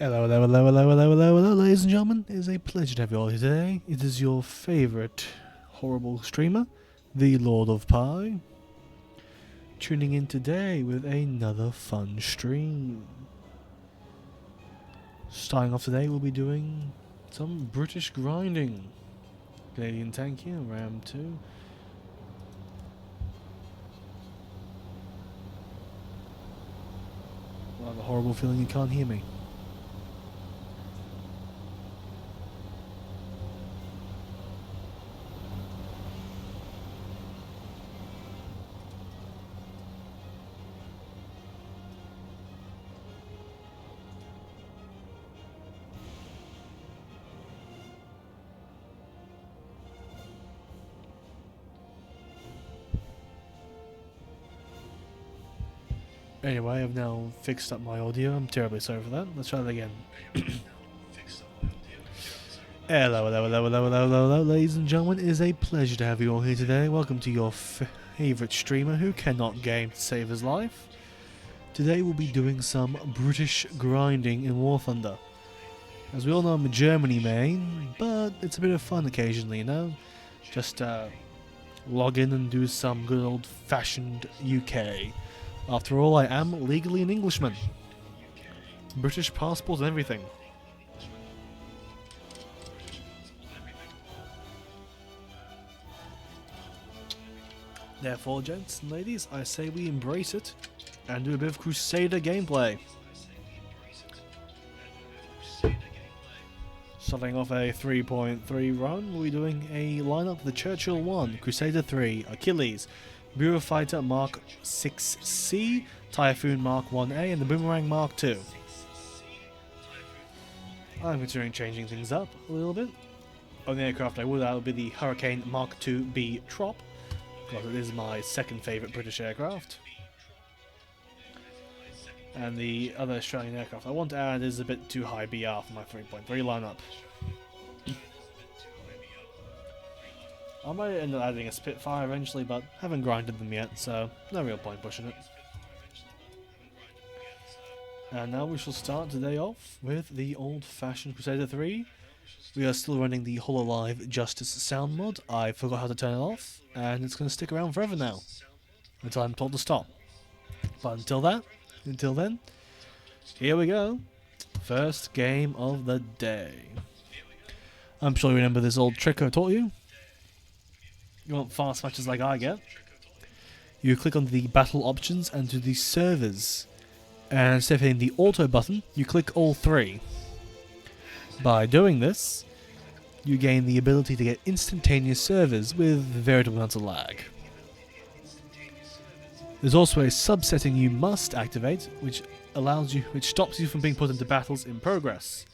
Hello, hello, hello, hello, hello, hello, hello, ladies and gentlemen. It is a pleasure to have you all here today. It is your favourite horrible streamer, the Lord of Pie, tuning in today with another fun stream. Starting off today, we'll be doing some British grinding. Canadian tank here, Ram 2. I have a horrible feeling you can't hear me. Anyway, I've now fixed up my audio. I'm terribly sorry for that. Let's try that again. Hello, hello, hello, hello, hello, hello, hello, ladies and gentlemen. It is a pleasure to have you all here today. Welcome to your favourite streamer who cannot game to save his life. Today we'll be doing some British grinding in War Thunder. As we all know, I'm a Germany main, but it's a bit of fun occasionally, you know? Just log in and do some good old-fashioned UK. After all, I am legally an Englishman. British passport and everything. Therefore, gents and ladies, I say we embrace it and do a bit of Crusader gameplay. Starting off a 3.3 run, we'll be doing a lineup: the Churchill 1, Crusader 3, Achilles, Bureaufighter Mark 6C, Typhoon Mark 1A, and the Boomerang Mark 2. I'm considering changing things up a little bit. On the aircraft I would, that would be the Hurricane Mark 2B Trop, because it is my second favourite British aircraft. And the other Australian aircraft I want to add is a bit too high BR for my 3.3 lineup. I might end up adding a Spitfire eventually, but haven't grinded them yet, so no real point pushing it. And now we shall start today off with the old-fashioned Crusader 3. We are still running the Hololive Justice sound mod. I forgot how to turn it off, and it's going to stick around forever now, until I'm told to stop. But until then, here we go. First game of the day. I'm sure you remember this old trick I taught you. You want fast matches like I get. You click on the battle options and to the servers. And instead of hitting the auto button, you click all three. By doing this, you gain the ability to get instantaneous servers with veritable amounts of lag. There's also a subsetting you must activate, which stops you from being put into battles in progress.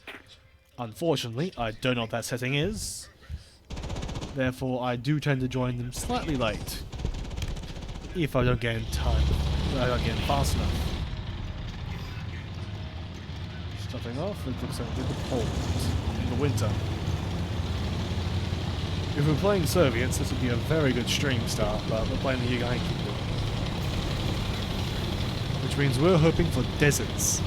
Unfortunately, I don't know what that setting is. Therefore, I do tend to join them slightly late, if I don't get in time, I don't get in fast enough. Starting off, it looks like with the Poland in the winter. If we're playing Soviets, this would be a very good stream start, but we're playing the Yankee War, which means we're hoping for deserts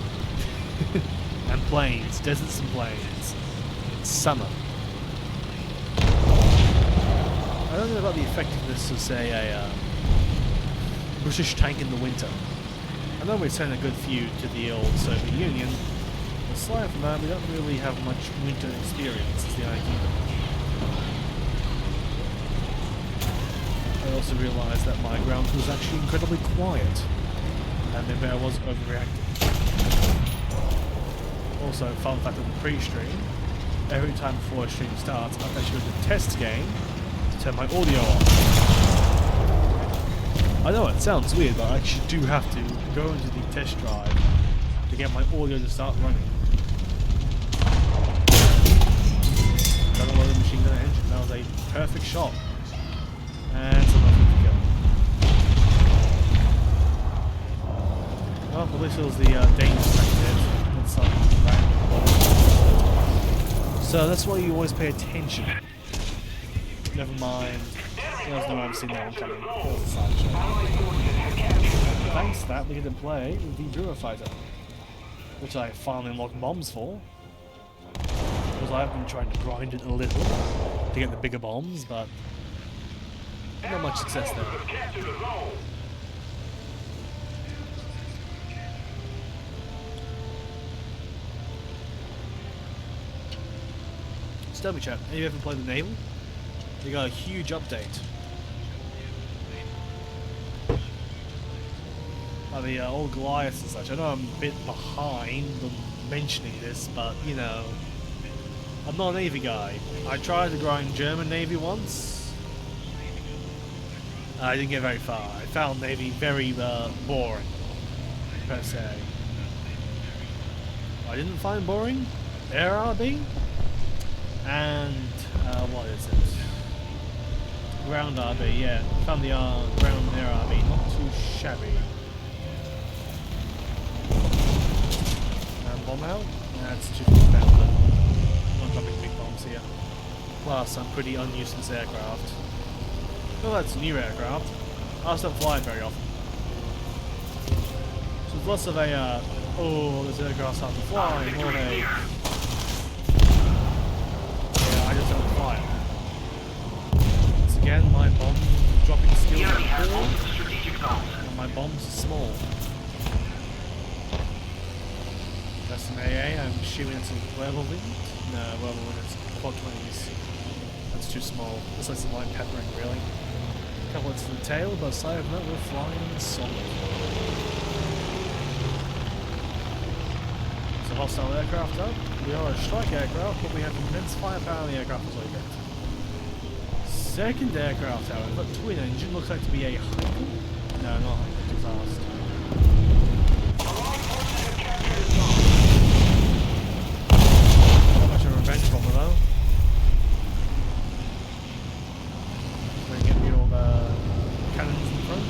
and plains, deserts and plains. It's summer. I don't know about the effectiveness of, say, a British tank in the winter. I know we sent a good few to the old Soviet Union, but aside from that, we don't really have much winter experience as the idea. I also realised that my ground was actually incredibly quiet, and maybe I was overreacting. Also, fun fact of the pre-stream, every time before a stream starts, I've actually got the test game to turn my audio on. I know it sounds weird, but I actually do have to go into the test drive to get my audio to start running. Got a load of machine gun engine. That was a perfect shot. And someone to go. Well, at least it was the danger factor. That's so that's why you always pay attention. Never mind. There's no way I've seen that one coming. That was a sideshow. Thanks to that, we get to play with the Bureaufighter. which I finally unlocked bombs for. Because I've been trying to grind it a little to get the bigger bombs, but not much success there. Just tell me, chat, have you ever played the Naval? They got a huge update. The old Goliaths and such. I know I'm a bit behind on mentioning this, but you know, I'm not a Navy guy. I tried to grind German Navy once. I didn't get very far. I found Navy very boring, per se. I didn't find boring Air RB and what is it? Ground RB. Yeah, found the ground Air RB. Not too shabby. Bomb out? That's too far. I'm not dropping big bombs here. Plus, I'm pretty unused to this aircraft. Well, that's a new aircraft. I just don't fly it very often. So it's less of a, oh, this aircraft's hard to fly, more of a, yeah, I just don't fly it. Once again, my bomb dropping skills are poor, and my bombs are small. That's an AA, I'm assuming it's a level wind. No, level wind, it's quad 20s. That's too small. Looks like some light peppering, really. Couple hits to the tail, but aside from that, we're flying solid. It's a hostile aircraft up. We are a strike aircraft, but we have immense firepower in the aircraft as well. Second aircraft, however, twin engine, looks like to be a Heinkel. No, not Heinkel, too fast. Revenge bomber though. Gonna get me all the cannons in front.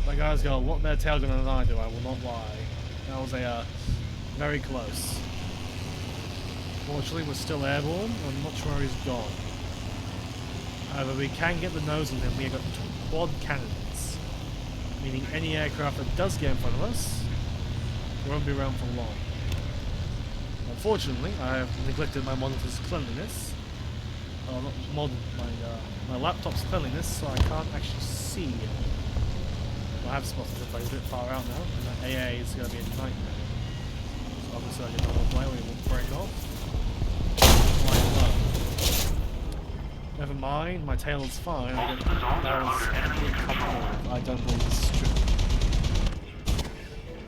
My guys got a lot better tail gun than I do, I will not lie. That was a very close. Fortunately, we're still airborne. I'm not sure where he's gone. However, we can get the nose on him. We have got quad cannons, meaning any aircraft that does get in front of us won't be around for long. Unfortunately, I have neglected my monitor's cleanliness. Not my laptop's cleanliness, so I can't actually see it. Well, I have spotted it, but it's a bit far out now, and that AA is going to be a nightmare. So obviously, I get another play where it will break off. Never mind, my tail is fine. That was I don't believe this is true.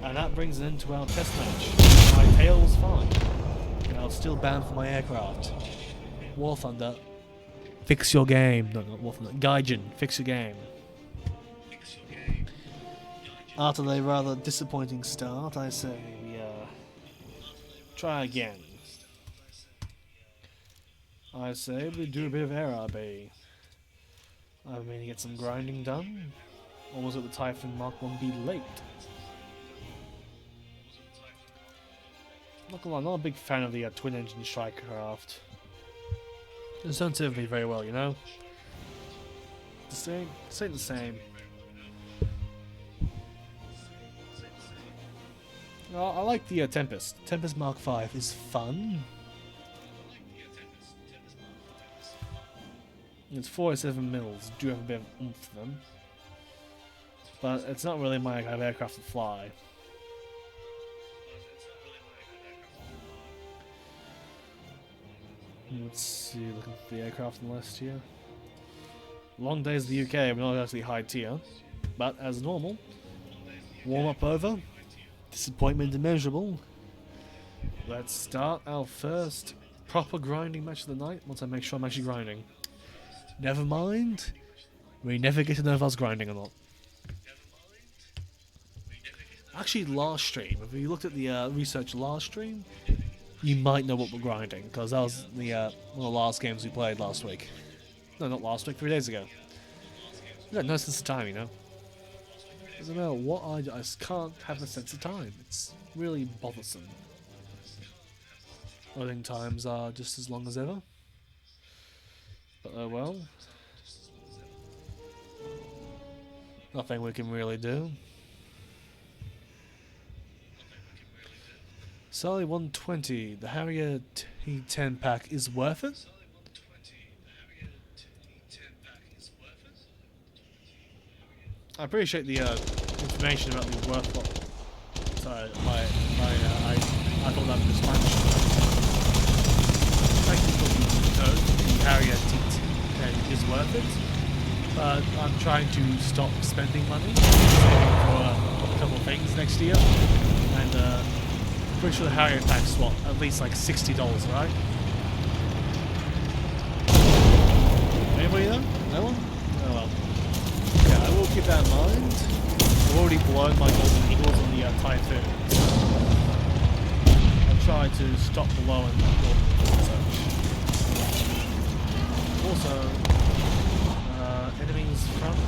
And that brings it into our test match. My tail was fine. And I was still banned for my aircraft. War Thunder, fix your game. No, not War Thunder. Gaijin, fix your game. After a rather disappointing start, I say we try again. I say we do a bit of air RB. I mean to get some grinding done. Or was it the Typhoon Mark 1B late? Not gonna lie, I'm not a big fan of the twin engine strike craft. It don't serve me very well, you know? This ain't the same. I like the Tempest. Tempest Mark 5 is fun. It's 47 mils, do have a bit of oomph to them. But it's not really my kind of aircraft to fly. Let's see, looking for the aircraft on the list here. Long days in the UK, we're not actually high tier. But as normal, warm up over, disappointment immeasurable. Let's start our first proper grinding match of the night once I make sure I'm actually grinding. Never mind, we never get to know if I was grinding or not. Actually, last stream, if you looked at the research last stream, you might know what we're grinding, because that was the one of the last games we played last week. No, not last week, 3 days ago. You got no sense of time, you know. Doesn't matter what I do, I just can't have a sense of time. It's really bothersome. Loading times are just as long as ever. oh well. Nothing we can really do. Sully 120. The Harrier T10 pack is worth it? I appreciate the information about the worthwhile. Sorry, I thought that was Spanish. Thank you for the note. The Harrier T10 is worth it, but I'm trying to stop spending money for a couple of things next year, and I'm pretty sure the Harrier pack's what, at least like $60, right? Anybody know? No one? Oh well. Yeah, I will keep that in mind. I've already blown my golden eagles on the typhoon. I'll try to stop blowing my golden eagles and such. Also, enemies front.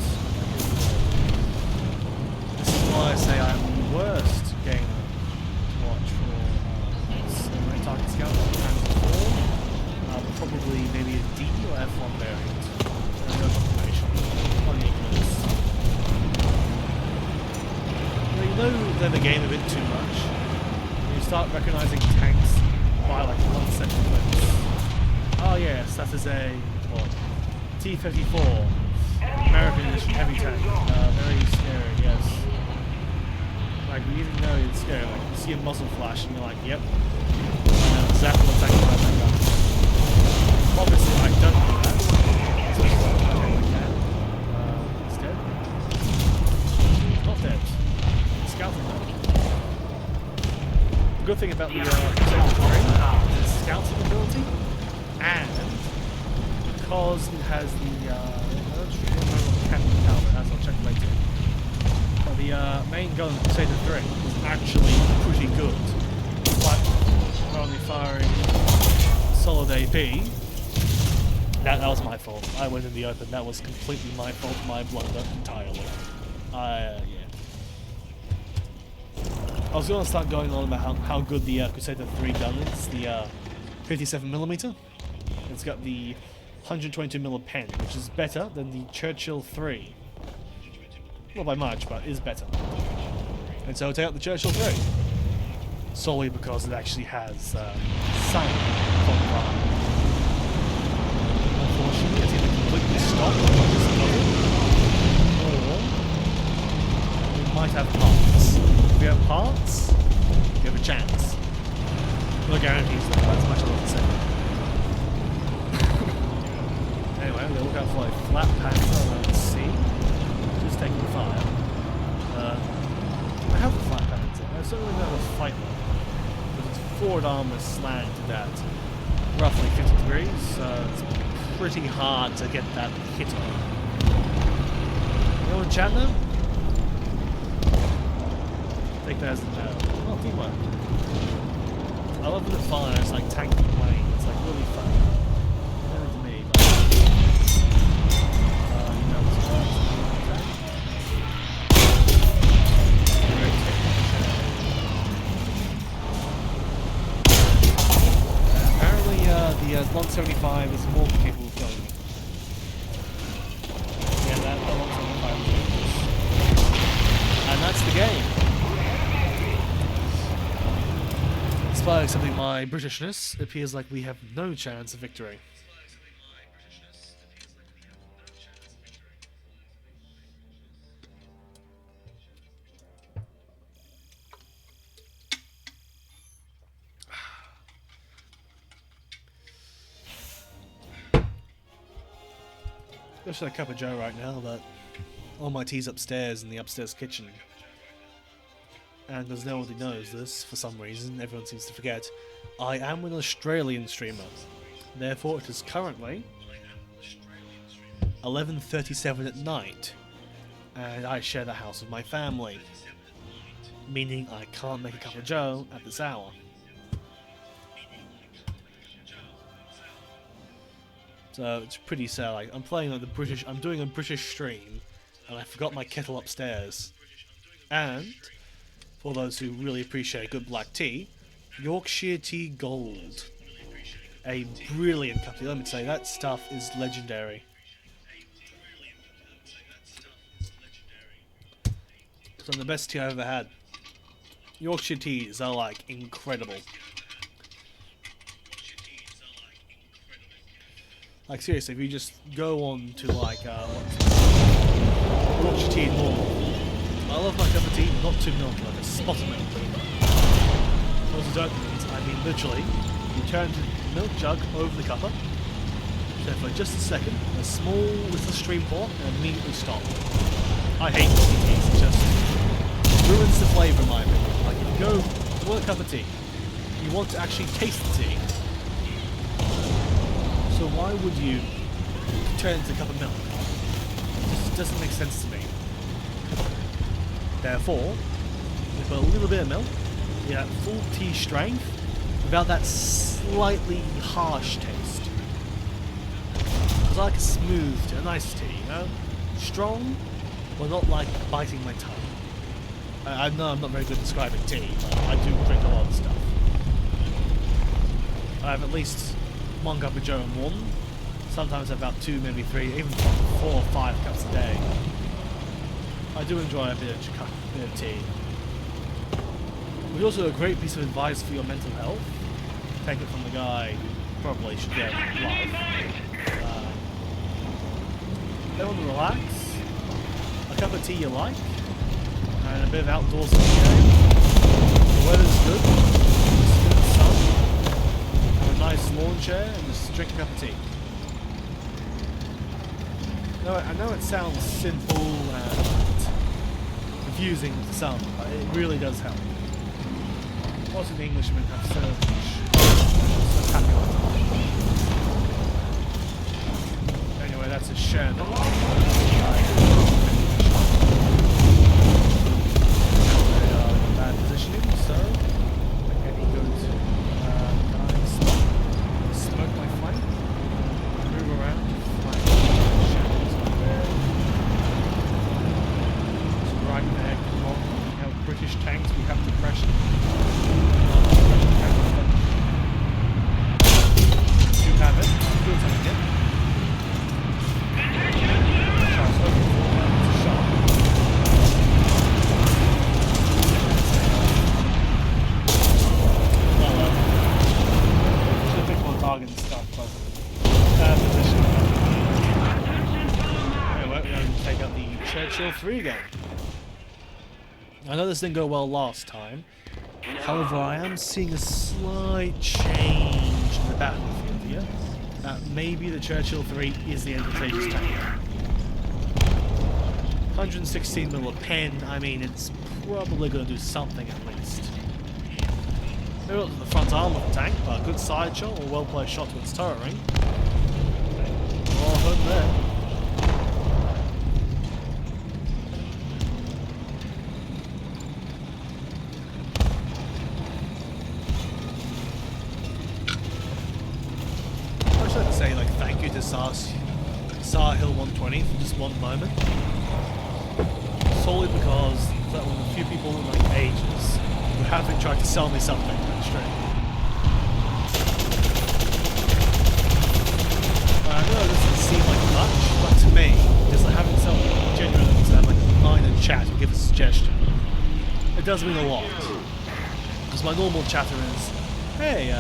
This is why I say I'm the worst gamer to watch for my target scout and 4. Probably maybe a D or F1 variant. No confirmation. Well, you know they're the game a bit too much. You start recognizing tanks by like 1 second clips. Oh yes, that is a what, T-34 American edition heavy tank. Very scary, yes. Like you even know it's scary. Like you see a muzzle flash and you're like, yep, I know exactly what's actually about that gun. Obviously, I don't do that. So I can. He's dead. He's not dead. He's scouting though. The good thing about the Sector 3 is scouting ability, and because it has the I don't remember what the cannon caliber has, I'll check later. But the main gun of Sector 3 is actually pretty good. But we're only firing solid AP. That was my fault. I went in the open. That was completely my fault, my blunder entirely. Yeah. I was going to start going on about how good the Crusader 3 gun is. The 57mm. It's got the 122mm pen, which is better than the Churchill 3. Not by much, but is better. And so I take out the Churchill 3. Solely because it actually has some fun. Unfortunately, it's either completely stopped or just nothing, or we might have parts. If we have parts, we have a chance. No guarantees, though. That's much I love to say. Anyway, we'll look out for like flat panther around the sea. Just taking fire. I have a flat panther. I don't really know how to fight one. Because its forward arm is slanted at roughly 50 degrees, so it's pretty hard to get that hit on. Anyone in chat now? Take that as a no. Oh, teamwork. I love when it fires like tanky plane. It's like really fun. Not to me, but you know what's apparently, the 175 is more capable of killing me. Yeah, that 175 is dangerous. And that's the game. Despite accepting my Britishness, it appears like we have no chance of victory. Just a cup of joe right now, but all my tea's upstairs in the upstairs kitchen. And as nobody knows this, for some reason, everyone seems to forget, I am an Australian streamer. Therefore, it is currently 11:37 at night, and I share the house with my family, meaning I can't make a cup of joe at this hour. So it's pretty sad. Like, I'm playing like I'm doing a British stream, and I forgot my kettle upstairs. And for those who really appreciate good black tea, Yorkshire Tea Gold. a brilliant cup of tea. Let me tell you, that stuff is legendary. Some of the best tea I've ever had. Yorkshire teas are like incredible. Like seriously, if you just go on to like Yorkshire tea and more. I love my cup of tea, not too milky, like a spot of milk. Those don't mean, I mean literally, you turn the milk jug over the cuppa, so for just a second, a small little stream pour, and immediately stop. I hate milky teas, it just ruins the flavour in my opinion. Like if you go to a cup of tea, you want to actually taste the tea, so why would you turn it into a cup of milk? It just doesn't make sense to me. Therefore, you put a little bit of milk, you get full tea strength, without that slightly harsh taste. Because I like a smooth, a nice tea, you know? Strong, but not like biting my tongue. I know I'm not very good at describing tea, but I do drink a lot of stuff. I have at least 1 cup of Joe in one, sometimes about 2, maybe 3, even 4 or 5 cups a day. I do enjoy a bit of tea. Which is also a great piece of advice for your mental health. Take it from the guy who probably should get life. Everyone relax, a cup of tea you like, and a bit of outdoors game. The weather's good, it's good sun, have a nice lawn chair, and just drink a cup of tea. I know it sounds simple and confusing to some, but it really does help. Most of the Englishmen have so happy life. Anyway, that's a share. Bad positioning, so again he goes smoke my flank, move around, flank, shadows up there. So right there, come on, we have British tanks, we have to pressure. You have it, good time again. Shots over the wall, it's a shot. Target and stuff, but position. Anyway, we're going to take out the Churchill 3 again. I know this didn't go well last time, however I am seeing a slight change in the battlefield here. That maybe the Churchill 3 is the advantageous tank. 116mm pen, I mean it's probably going to do something at least. Maybe not to the front arm of the tank, but a good side shot or a well-placed shot to its turret ring. Well hood there. I'd just like to say thank you to Sahil 120 for just one moment. Solely because that one of the few people in ages who haven't tried to sell me something on stream. I know it doesn't seem like much, but to me, just having someone genuinely to have a line in chat and give a suggestion, it does mean a lot. Because my normal chatter is, hey,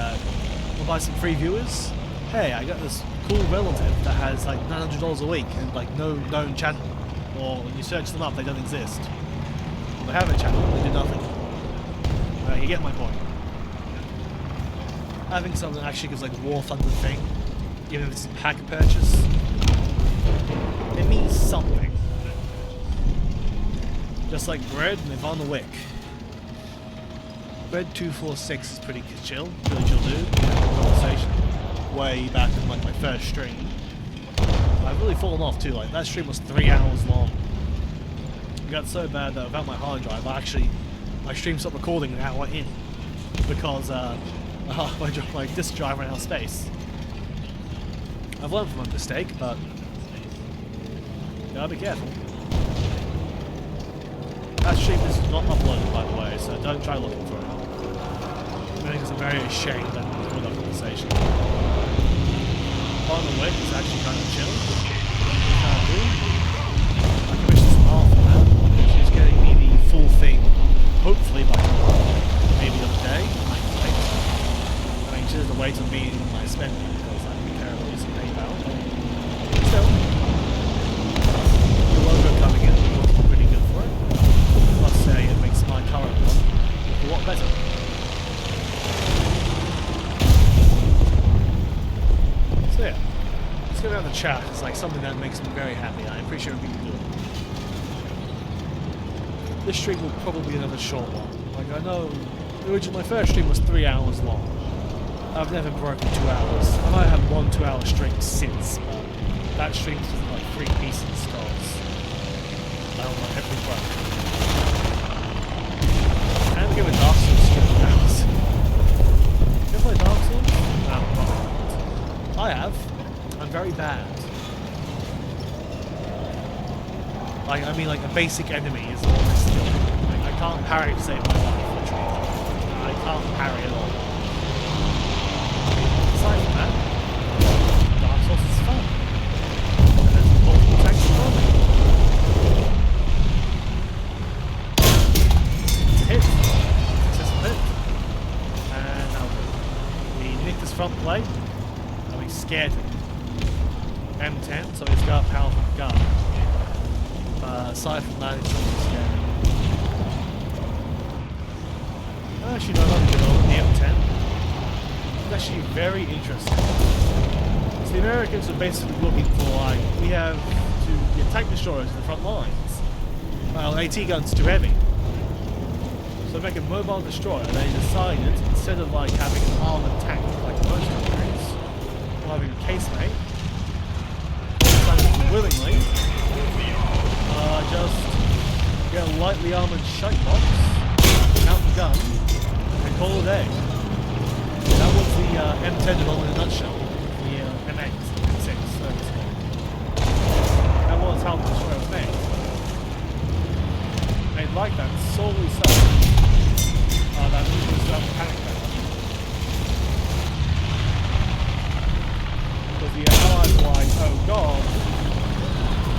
we'll buy some free viewers. Hey, I got this cool relative that has $900 a week and no known channel. Or when you search them up, they don't exist. Well, they have a channel, they do nothing. You get my point. Having something that actually gives War Thunder thing, even if it's a pack purchase, it means something. Just like Bread and Ivana Wick. Bread 246 is pretty chill, really chill dude. Conversation way back in my first stream. I've really fallen off too. That stream was 3 hours long. It got so bad that without my hard drive, my stream stopped recording an hour in because my disk drive ran out of space. I've learned from my mistake, but gotta be careful. That stream is not uploaded, by the way, so don't try looking for it. I think it's very ashamed that we're in that conversation. quick. It's actually kind of chill. Kind of cool. I commissioned some art for that. She's getting me the full thing, hopefully by maybe the other day. I mean, she doesn't wait on me on my spending because I don't care about using PayPal. But still, the logo coming in looks pretty good for it. I must say, it makes my current one look a lot better. So yeah, let's go down the chat. It's like something that makes me very happy. I appreciate everything you do. This stream will probably be another short one. Like I know, originally my first stream was 3 hours long. I've never broken 2 hours. I might have 1 2-hour stream since, but that stream was like 3 pieces because I don't know every broke. And give a Dark Souls stream now. You ever play Dark Souls? No. I have. I'm very bad. Like, I mean, like, a basic enemy is all my skill. Like, I can't parry to save my life, literally. I can't parry at all. Aside from that, Dark Souls is fun. And there's multiple tanks in front of me. Hit. Successful hit. And now we nick this front plate. We scared him. M10, so he's got a powerful gun. Aside from that, it's something scary. Actually, no, not good on the M10. It's actually very interesting. So the Americans are basically looking for, like, we have to get tank destroyers in the front lines. Well, AT guns too heavy. So to make a mobile destroyer, they decided, instead of like having an armored tank like most countries, having a casemate, willingly, just get a lightly armoured shite box, mount the gun, and call it a day. That was the M10 development in a nutshell. The M8, M6, that was how the destroyer was made. Made like that solely so that people was panic better. Because the Allies were like, oh god,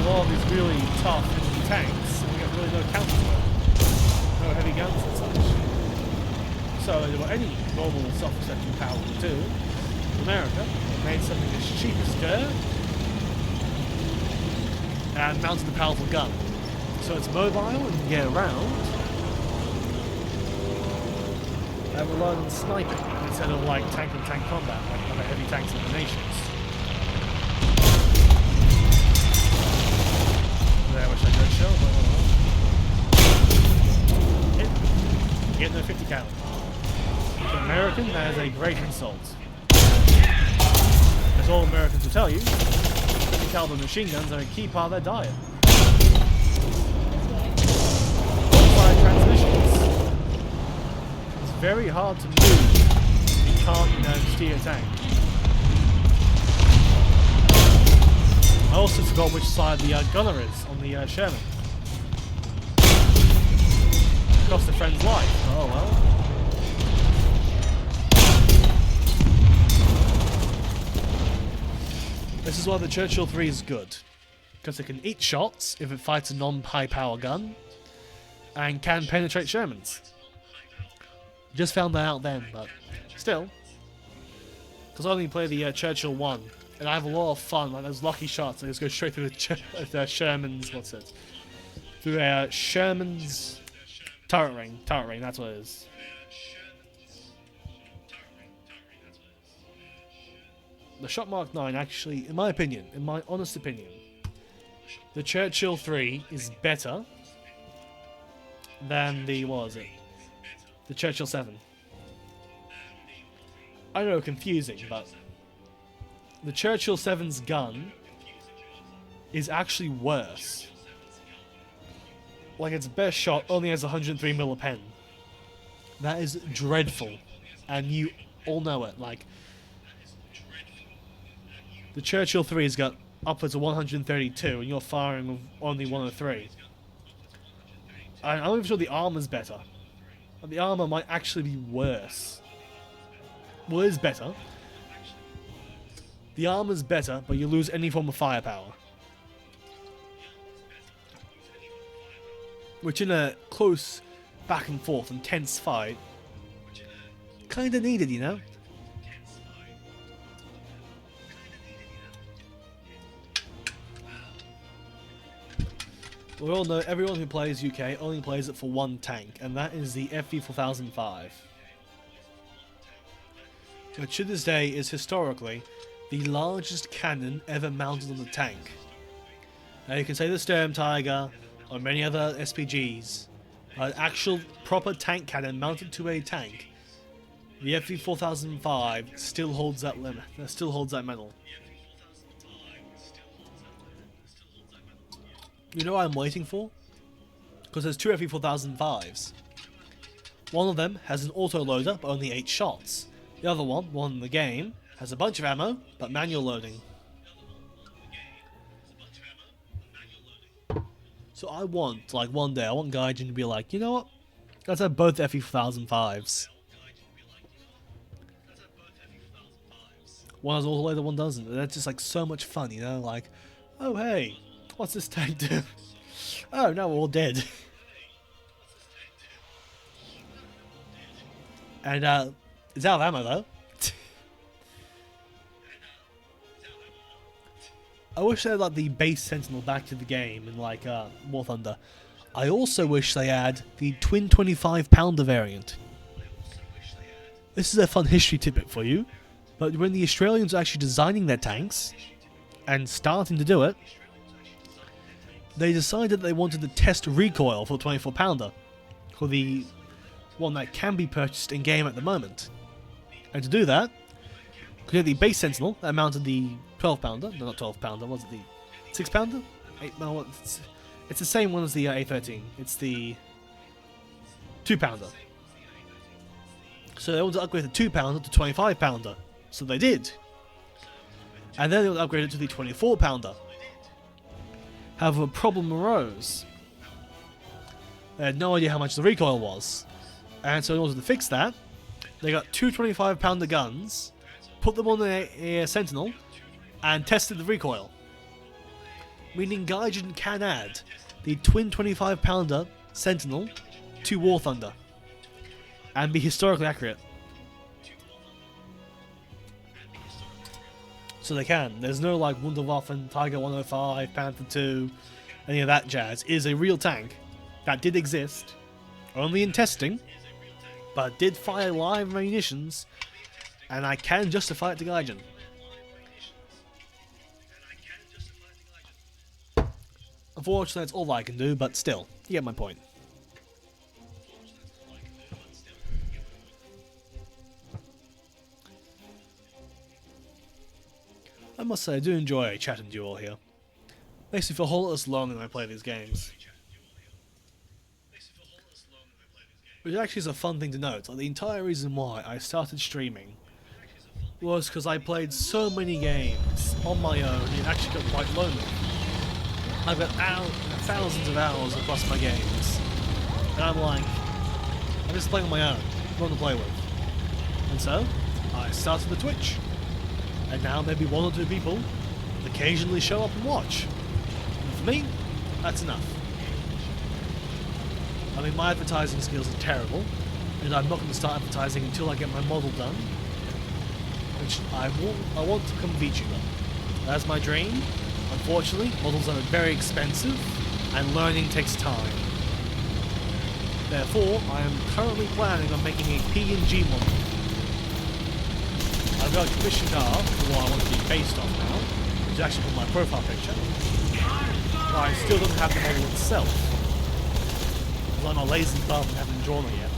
all these really tough enemy tanks, and we have really no counter to it. No heavy guns and such. So there were any normal self-destructing power would do. America made something as cheap as dirt and mounted a powerful gun. So it's mobile and can get around and relied on sniping instead of like tank-on-tank combat like other heavy tanks in the nations. I wish I could show, but hit. Get no 50 caliber. For American, that is a great insult. As all Americans will tell you, 50 caliber machine guns are a key part of their diet. Fire transmissions. It's very hard to move if you can't, steer a tank. I also forgot which side the gunner is on the Sherman. Cost a friend's life. Oh well. This is why the Churchill 3 is good. Because it can eat shots if it fights a non-high power gun. And can penetrate Shermans. Just found that out then, but still. Because I only play the Churchill 1. And I have a lot of fun, like those lucky shots, I just go straight through the Sherman's, what's it? Through a Sherman's turret ring, that's what it is. The Shot Mark 9 actually, in my opinion, in my honest opinion, the Churchill 3 is better than the, what was it? The Churchill 7. I know, confusing, but the Churchill 7's gun is actually worse. Like, its best shot only has 103mm of pen. That is dreadful. And you all know it. Like, the Churchill 3's got upwards of 132, and you're firing with only 103. I'm not even sure the armor's better. But the armor might actually be worse. Well, it is better. The armor's better, but you lose any form of firepower. Which in a close back and forth and tense fight, kinda needed, you know? We all know everyone who plays UK only plays it for one tank, and that is the FV4005. Which to this day is historically the largest cannon ever mounted on a tank. Now you can say the Sturm Tiger or many other SPGs, an actual proper tank cannon mounted to a tank. The FV4005 still holds that limit. Still holds that medal. You know what I'm waiting for? Because there's two FV4005s. One of them has an auto-loader, but only 8 shots. The other one in the game, has a bunch of ammo, but manual loading. So I want, like one day, I want Gaijin to be like, you know what? Let's have both FV4005s. One has auto-loader, one doesn't. That's just like so much fun, you know? Like, oh hey, what's this tank do? Oh, now we're all dead. And it's out of ammo though. I wish they had like the base Sentinel back to the game in like War Thunder. I also wish they had the twin 25 pounder variant. This is a fun history tidbit for you, but when the Australians were actually designing their tanks and starting to do it, they decided they wanted to test recoil for the 24 pounder, for the one that can be purchased in game at the moment. And to do that, we had the base Sentinel that mounted the 12 pounder, no not 12 pounder, was it the 6 pounder? 8, no, it's the same one as the A13, it's the 2 pounder. So they wanted to upgrade the 2 pounder to 25 pounder, so they did. And then they would upgrade it to the 24 pounder. However, a problem arose. They had no idea how much the recoil was. And so in order to fix that, they got two 25 pounder guns, put them on a Sentinel, and tested the recoil. Meaning Gaijin can add the twin 25 pounder Sentinel to War Thunder and be historically accurate. So they can. There's no like Wunderwaffen, Tiger 105, Panther 2, any of that jazz. It is a real tank that did exist, only in testing, but did fire live munitions, and I can justify it to Gaijin. Unfortunately, that's all I can do, but still, you get my point. I must say, I do enjoy chatting to you all here. Makes me feel a whole lot less lonely when I play these games. Which actually is a fun thing to note. Like, the entire reason why I started streaming was because I played so many games on my own, it actually got quite lonely. I've got thousands of hours across my games, and I'm like, I'm just playing on my own, not to play with. And so, I started the Twitch. And now maybe one or two people occasionally show up and watch. And for me, that's enough. I mean, my advertising skills are terrible, and I'm not going to start advertising until I get my model done, which I want to become a VTuber. That's my dream. Unfortunately, models are very expensive, and learning takes time. Therefore, I am currently planning on making a PNG model. I've got a commission car for what I want to be based on now, which is actually from my profile picture, but I still don't have the model itself, because I'm a lazy bum and haven't drawn it yet.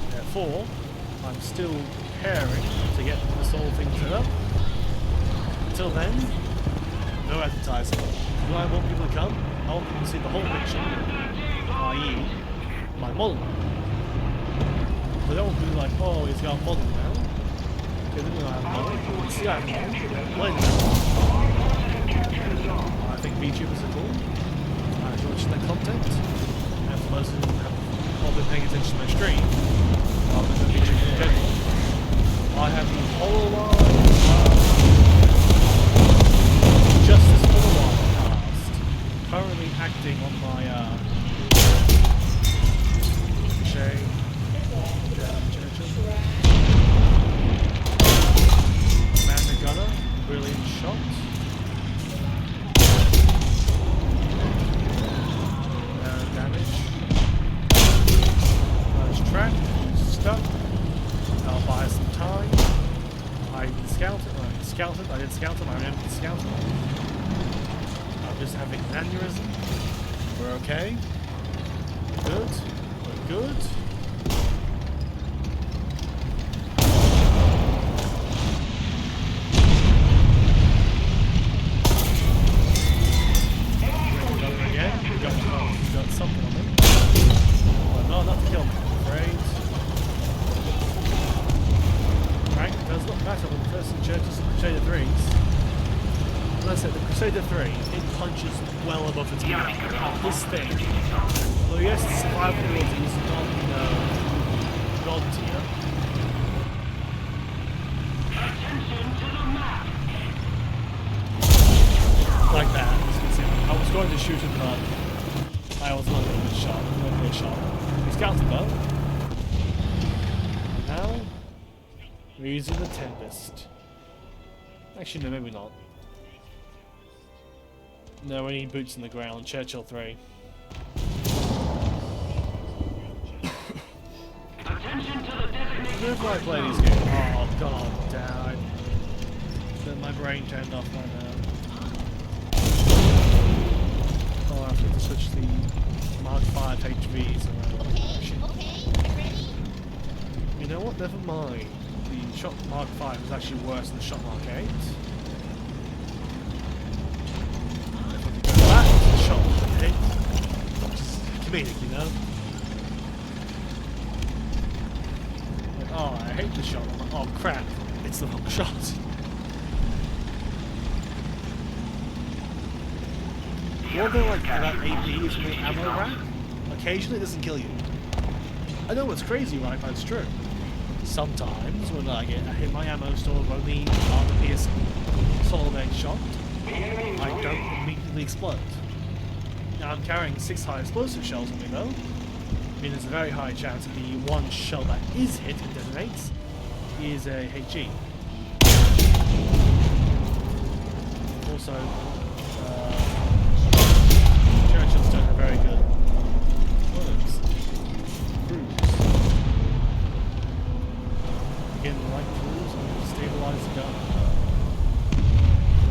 Therefore, I'm still preparing to get this whole thing set up. Until then, no advertising. When I want people to come, I want them to see the whole picture, i.e. my model. They don't want to be like, oh, he's got a model now. Okay, then we'll have a model. See, I have a model. I think VTubers are cool. I enjoy watching their content. And for those who have not been paying attention to my stream, rather than VTubers in general, buy some time. I didn't scout it. I didn't scout him. I remember to scout him. I'm just having an aneurysm. We're okay. We're good. We're good. We got something on me. Well, no, not to kill me, I'm afraid. Right, it does not matter when the person churches the Crusader 3s. Let's say the Crusader 3, it punches well above its weight. This thing, well, yes, its survivability is not, god tier. Like that, as you can see. I was going to shoot him, but I was not going to get shot. He's counted though. Now, we're using the Tempest. Actually, no, maybe not. No, we need boots in the ground. Churchill 3. Before I play these games. Oh, god damn. My brain turned off right now. Oh, I have to switch the Mark 5 HVs around. Okay, ready? You know what? Never mind. The Shot Mark 5 is actually worse than the Shot Mark 8. If I go back to the Shot Mark 8, which is comedic, you know? Like, oh, I hate the shot. I'm like, oh crap, it's the wrong shot. One thing like about AP is the ammo rack. Occasionally it doesn't kill you. I know it's crazy, right? But it's true. Sometimes when I hit my ammo store of only armor piercing solid egg shot, I don't immediately explode. Now I'm carrying 6 high explosive shells on me though. I mean there's a very high chance that the one shell that is hit and detonates is a HE. Also, Churchills don't have very good bullets. Cruise. Again, like cruise, I'm going to stabilize the gun.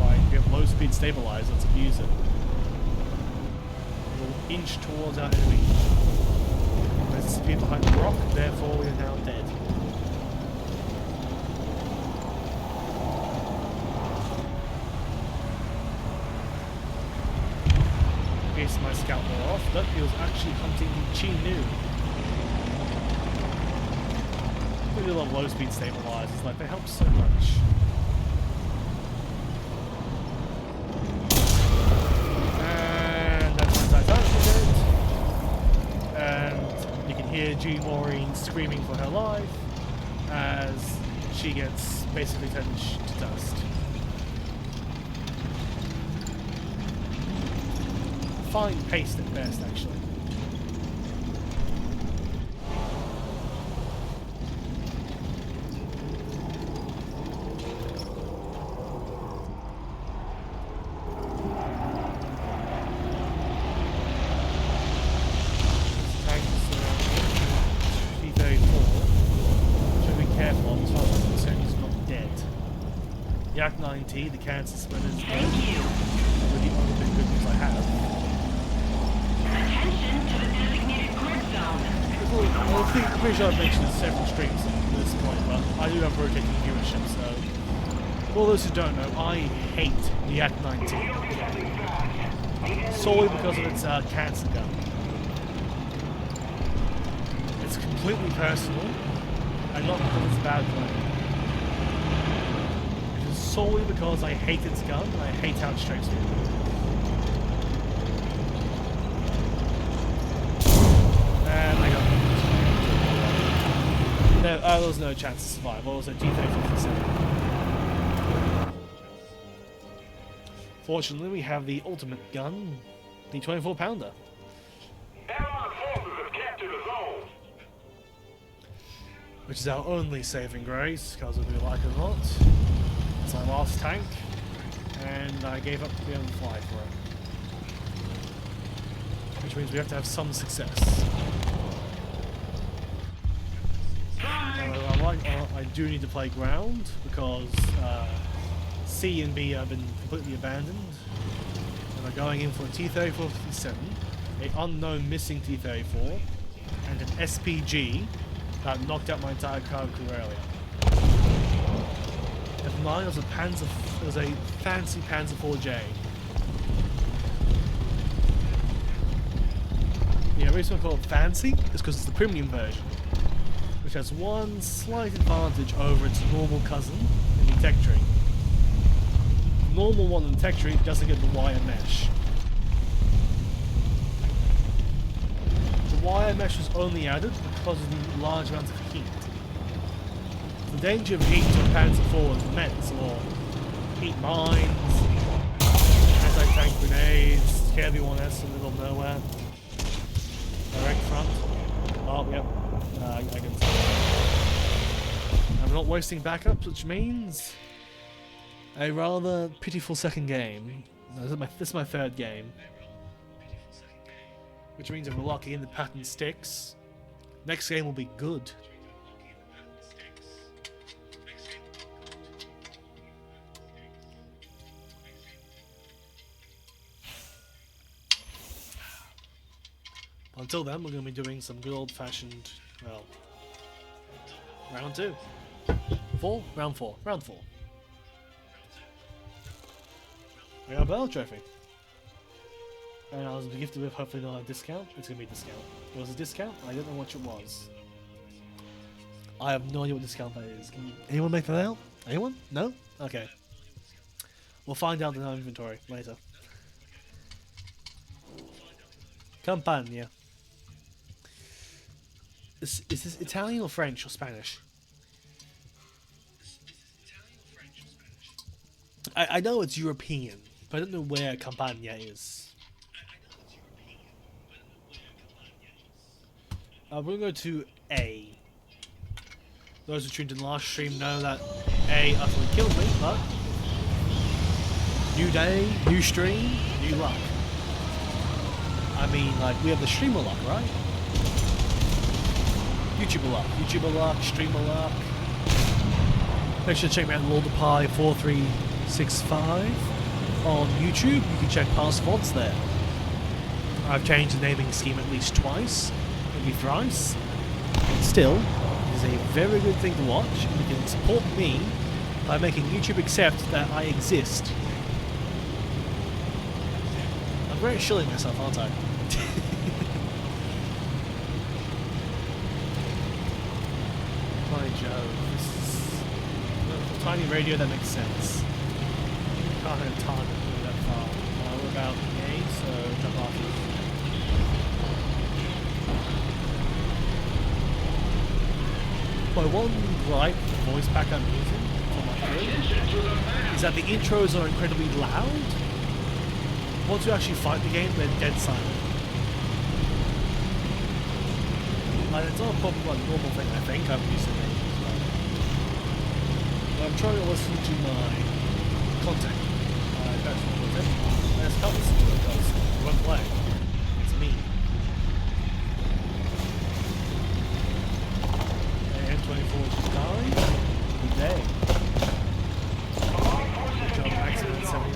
Like, if you have low speed stabilize, let's abuse it. We'll inch towards our enemy. Let's disappear behind the rock, therefore we are now dead. My scout more off, but he was actually hunting Chi Nu. I really love low speed stabilizers, like they help so much. And that's my Titanic dead. And you can hear G. Maureen screaming for her life as she gets basically turned to dust. Fine paced at best, actually. Should be careful as far as I'm concerned he's not dead. Yak 9T, the cancer splitter is dead. With the only big good news I have. Attention to the designated grid zone. I'm pretty sure I've mentioned several streams at this point, but I do have rotating viewership, so... For all those who don't know, I hate the Yak 19. Solely because of its cancer gun. It's completely personal, and not because it's a bad play. It is solely because I hate its gun, and I hate how it strikes me. And I got no, there was no chance to survive. What was it? G-37. Fortunately, we have the ultimate gun, the 24-pounder. Which is our only saving grace, because whether we like it or not. It's our last tank, and I gave up to be able to fly for it. Which means we have to have some success. like I do need to play ground because C and B have been completely abandoned. And we're going in for a T-34-57, an unknown missing T-34, and an SPG that knocked out my entire cargo crew earlier. And mine was a fancy Panzer IV-J. Yeah, the reason I call it fancy is because it's the premium version, which has one slight advantage over its normal cousin in the tech tree. The normal one in the tech tree doesn't get the wire mesh. The wire mesh was only added because of the large amounts of heat. The danger of heat to a Panzer IV is immense, or heat mines, anti-tank grenades, KV-1S in the middle of nowhere. Direct front. Oh, yep. I can see. I'm not wasting backups, which means a rather pitiful second game. This is my third game. Which means if we're locking in the pattern sticks, next game will be good. Until then, we're going to be doing some good old-fashioned, well, round 2. 4? Round 4. Round 4. I got a battle trophy. And I was gifted with hopefully not a discount. It's going to be a discount. It was a discount? I don't know what it was. I have no idea what discount that is. Can anyone make that out? Anyone? No? Okay. We'll find out in our inventory later. Campagna. Is this Italian or French or Spanish? I know it's European, but I don't know where Campagna is. We're going to go to A. Those who tuned in last stream know that A utterly killed me, but new day, new stream, new luck. I mean, like, we have the streamer luck, right? YouTuber luck, streamer luck. Make sure to check me out LordThePie4365 on YouTube. You can check past VODs there. I've changed the naming scheme at least twice, maybe thrice. But still, it is a very good thing to watch, and you can support me by making YouTube accept that I exist. I'm very shilling myself, aren't I? By Jove, this is a tiny radio that makes sense. Can't hit a target that far. We're about A, so jump off. My one gripe with the voice pack I'm using for my crew is that the intros are incredibly loud. Once you actually fight the game, they're dead silent. Like, it's not a problem, like, normal thing, I think. I'm used to it as well. But I'm trying to listen to my content. Personal content. I just can't listen to it because it won't play. It's me. AM24 just died. Good day. Good job, maximum 79.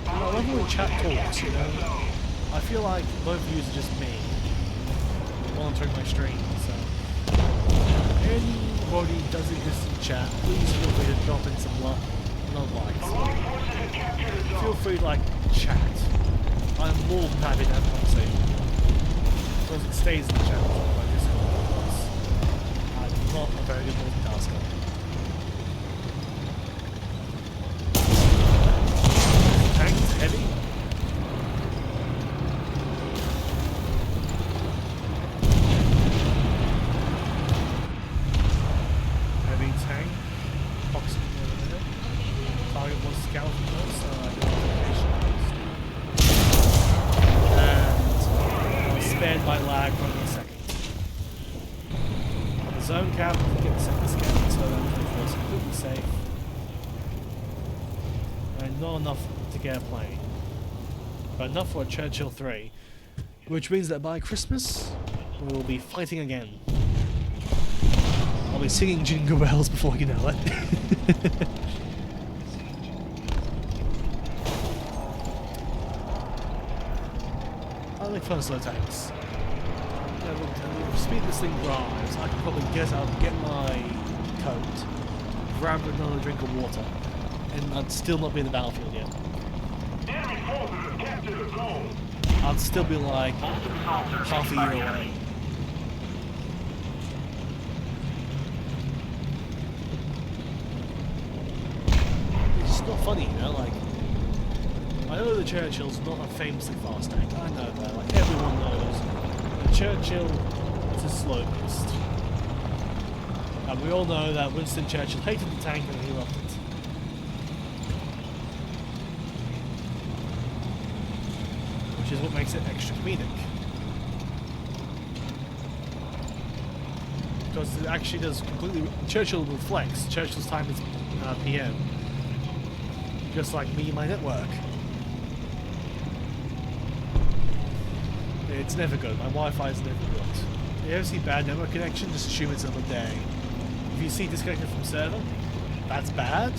I love when chat talks, you know. I feel like both of you are just me monitoring my stream, so anybody does exist in chat, please feel free to drop in some non-likes. Feel free to like chat. I'm more than happy to have a conversation. Because it stays in the chat by Discord, because I'm not a very good multitasker. Tank's heavy. Heavy tank. Approximately in a minute. Target was scouted first, so I did notification. And I was spared by lag for only a second. The zone cap didn't get the second scan, so that was completely safe. And not enough to get a plane, but enough for a Churchill 3, which means that by Christmas we will be fighting again. I'll be singing Jingle Bells before you know it. I like fun slow tanks. The speed this thing drives, I can probably get up, get my coat, grab another drink of water, and I'd still not be in the battlefield yet. Enemy forces have captured a zone. I'd still be like half a year away. It's just not funny, you know, like, I know the Churchill's not a famously fast tank, I know that, like everyone knows. The Churchill is a slow beast. And we all know that Winston Churchill hated the tank and he loved it. Which is what makes it extra comedic. Because it actually does completely... Churchill reflects. Churchill's time is PM. Just like me and my network. It's never good. My Wi-Fi is never good. If you ever see bad network connection, just assume it's another day. If you see disconnected from server, that's bad.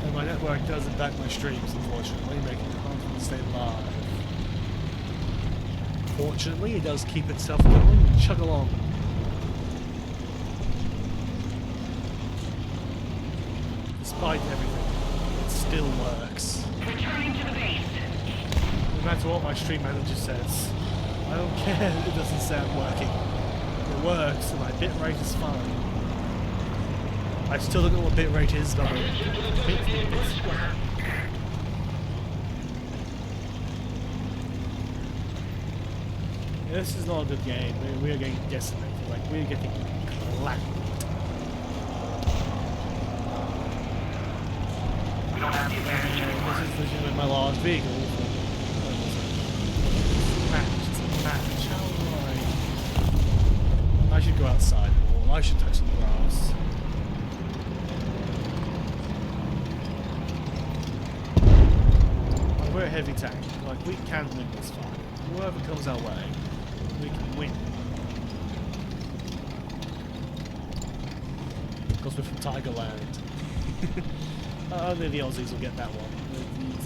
And my network doesn't back my streams, unfortunately, making it hard for me to stay live. Fortunately, it does keep itself going and chug along. Despite everything, it still works. Returning to the base. No matter what my stream manager says, I don't care if it doesn't sound working. It works and my bitrate is fine. I still don't know what bitrate is, but this is not a good game. We are getting decimated. Like, we're getting clapped. We don't have the advantage. This is my large vehicle. It's a match. How do I should go outside more. I should touch some grass. Like, we're a heavy tank. Like, we can win this fight. Whoever comes our way, we can win. Because we're from Tigerland. Only the Aussies will get that one.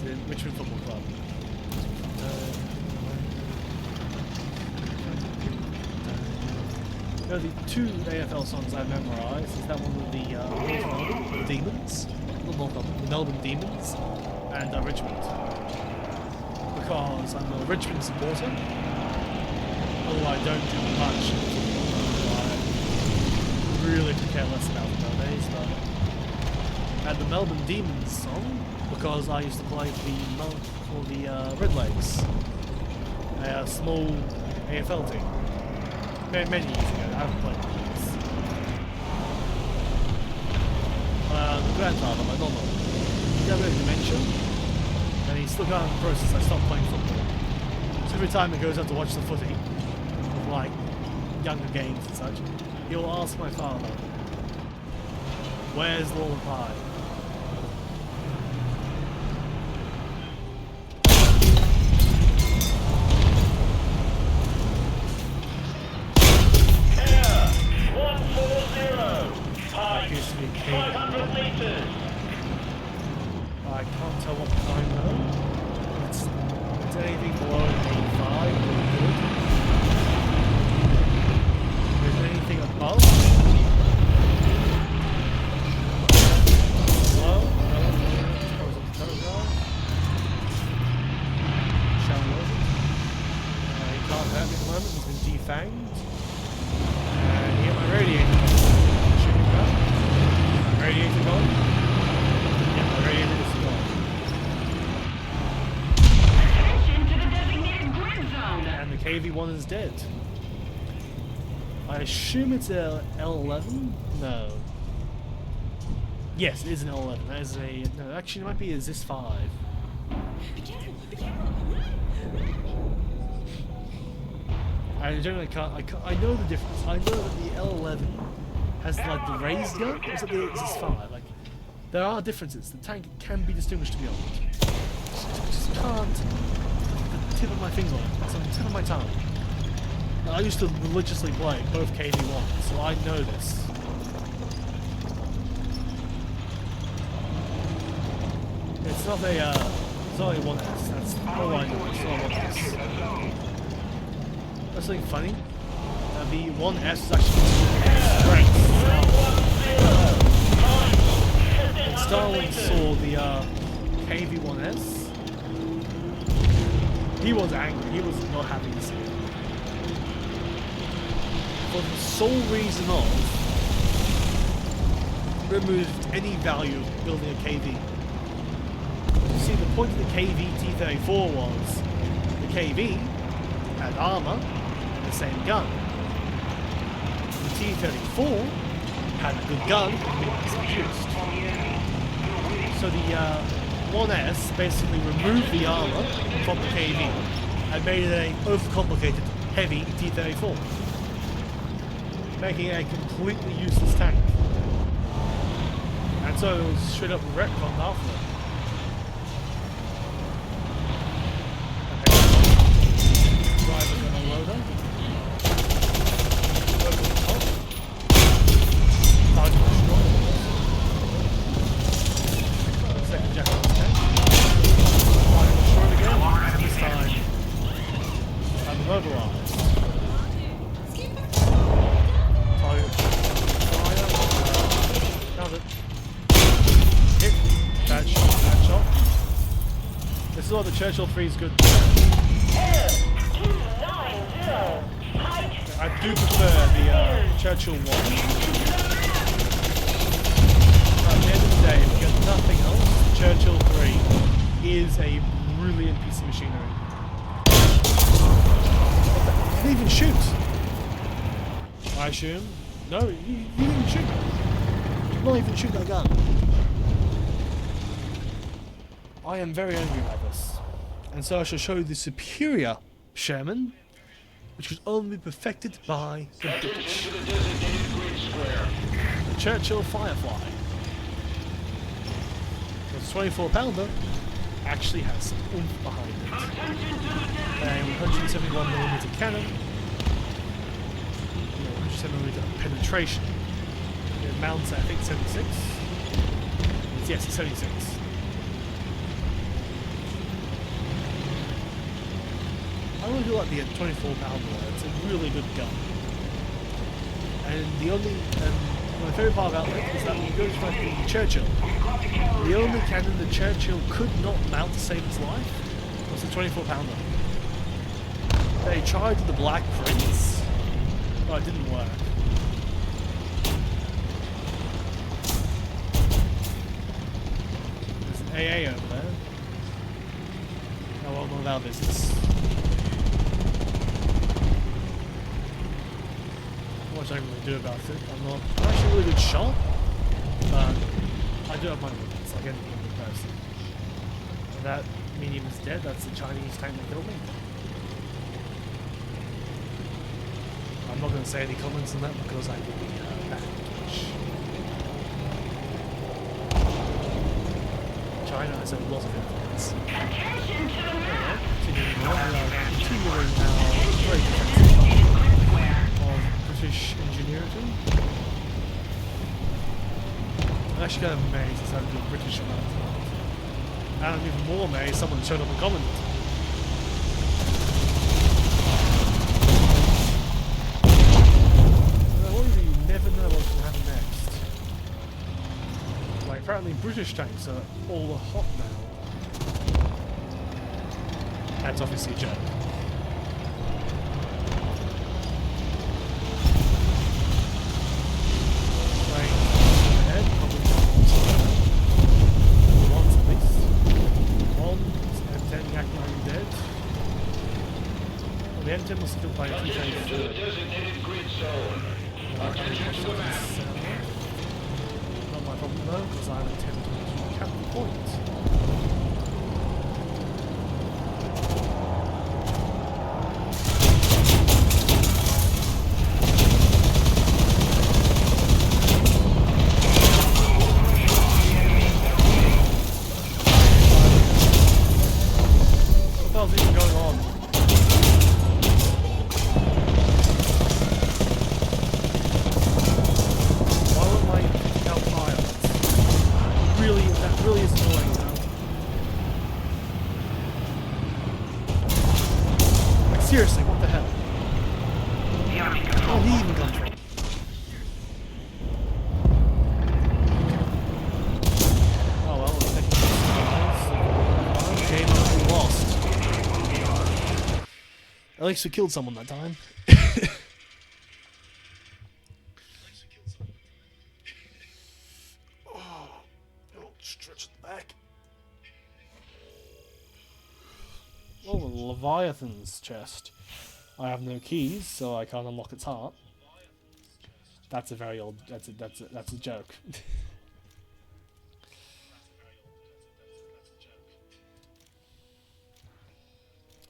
The Richmond Football Club. The two AFL songs I've memorised is that one with the Demons, the Melbourne Demons, and Richmond. Because I'm a Richmond supporter, although I don't do much. I really could care less about it nowadays, but and the Melbourne Demons song because I used to play for the Red Lakes, a small AFL team. Many years ago, I haven't played in years. The grandfather, my normal, he got a bit of dementia, and he's still going through the process. I stopped playing football. So every time he goes out to watch the footy, like younger games and such, he'll ask my father, "Where's Lord Pie?" I can't tell what time though. It's anything below 85, pretty good. If there's anything above, below, Shall we he can't hurt me at the moment, he's been defanged. And he hit my radiator. Shooting that. Radiator gone. Yeah, my radiator is gone. Attention to the designated grid zone. And the KV-1 is dead. I assume it's a L11? No. Yes, it is an L11. That is a... No, actually it might be a ZIS-5. Be careful, be careful. I generally can't... I know the difference. I know that the L11 has like the raised gun. It's like the ZIS-5. Like, there are differences. The tank can be distinguished to be honest. Just can't... The tip of my finger on it. That's on the tip of my tongue. I used to religiously play both KV1, so I know this. It's not a 1S, that's all I know, it's not a 1S. That's something funny. The 1S is actually strength. When Starlink saw the KV1S, he was angry, he was not happy to see it. For the sole reason of removed any value of building a KV. You see, the point of the KV T-34 was the KV had armor and the same gun. The T-34 had a good gun and was produced. So the 1S basically removed the armor from the KV and made it a overcomplicated, heavy T-34, making it a completely useless tank. And so it was straight up retconned after that. Driver gonna load up. Over the top. Target destroyed. Second jack on this tank. Target destroyed again. This time I'm immobilized. Target fire. Found it. Hit. Bad shot. Bad shot. This is what the Churchill 3 is good. I do prefer the Churchill 1. At the end of the day, if you get nothing else, Churchill 3 is a brilliant piece of machinery. You didn't even shoot. I assume. No, you didn't even shoot. You did not even shoot that gun. I am very angry about this. And so I shall show you the superior Sherman, which was only perfected by the British. The Churchill Firefly. The 24-pounder actually has some oomph behind it. A 171mm cannon, 170mm penetration. It mounts at, I think, 76. Yes, it's 76. I really do like the 24-pounder. It's a really good gun. And the only, my favourite part about it is that when you go to find the Churchill, the only cannon the Churchill could not mount to save its life was the 24-pounder. They tried the Black Prince, but it didn't work. There's an AA over there. Oh well, none of our business. What I can really do about it. I'm actually a really good shot, but I do have my limits, like any human person. And that medium is dead, that's the Chinese tank that killed me. I'm not going to say any comments on that because I will be banned. China has a lot of influence. Attention to the map. Continuing on, we are continuing our very defensive of British ingenuity. I'm actually kind of amazed it's having a British amount. And I'm even more amazed someone showed up and commented. What is it? You never know what's going to happen next. Like, apparently British tanks are all the hot now. That's obviously a joke. The M10 was killed by a T-34. Not my problem though, because I'm attempting to cap the point. What the hell's even going on? The enemy Where control did he point. even come from? Oh well, we're taking this. Game over, we lost. At least we killed someone that time. Stretch the back. Oh, a Leviathan's chest. I have no keys, so I can't unlock its heart. That's a very old. That's a joke.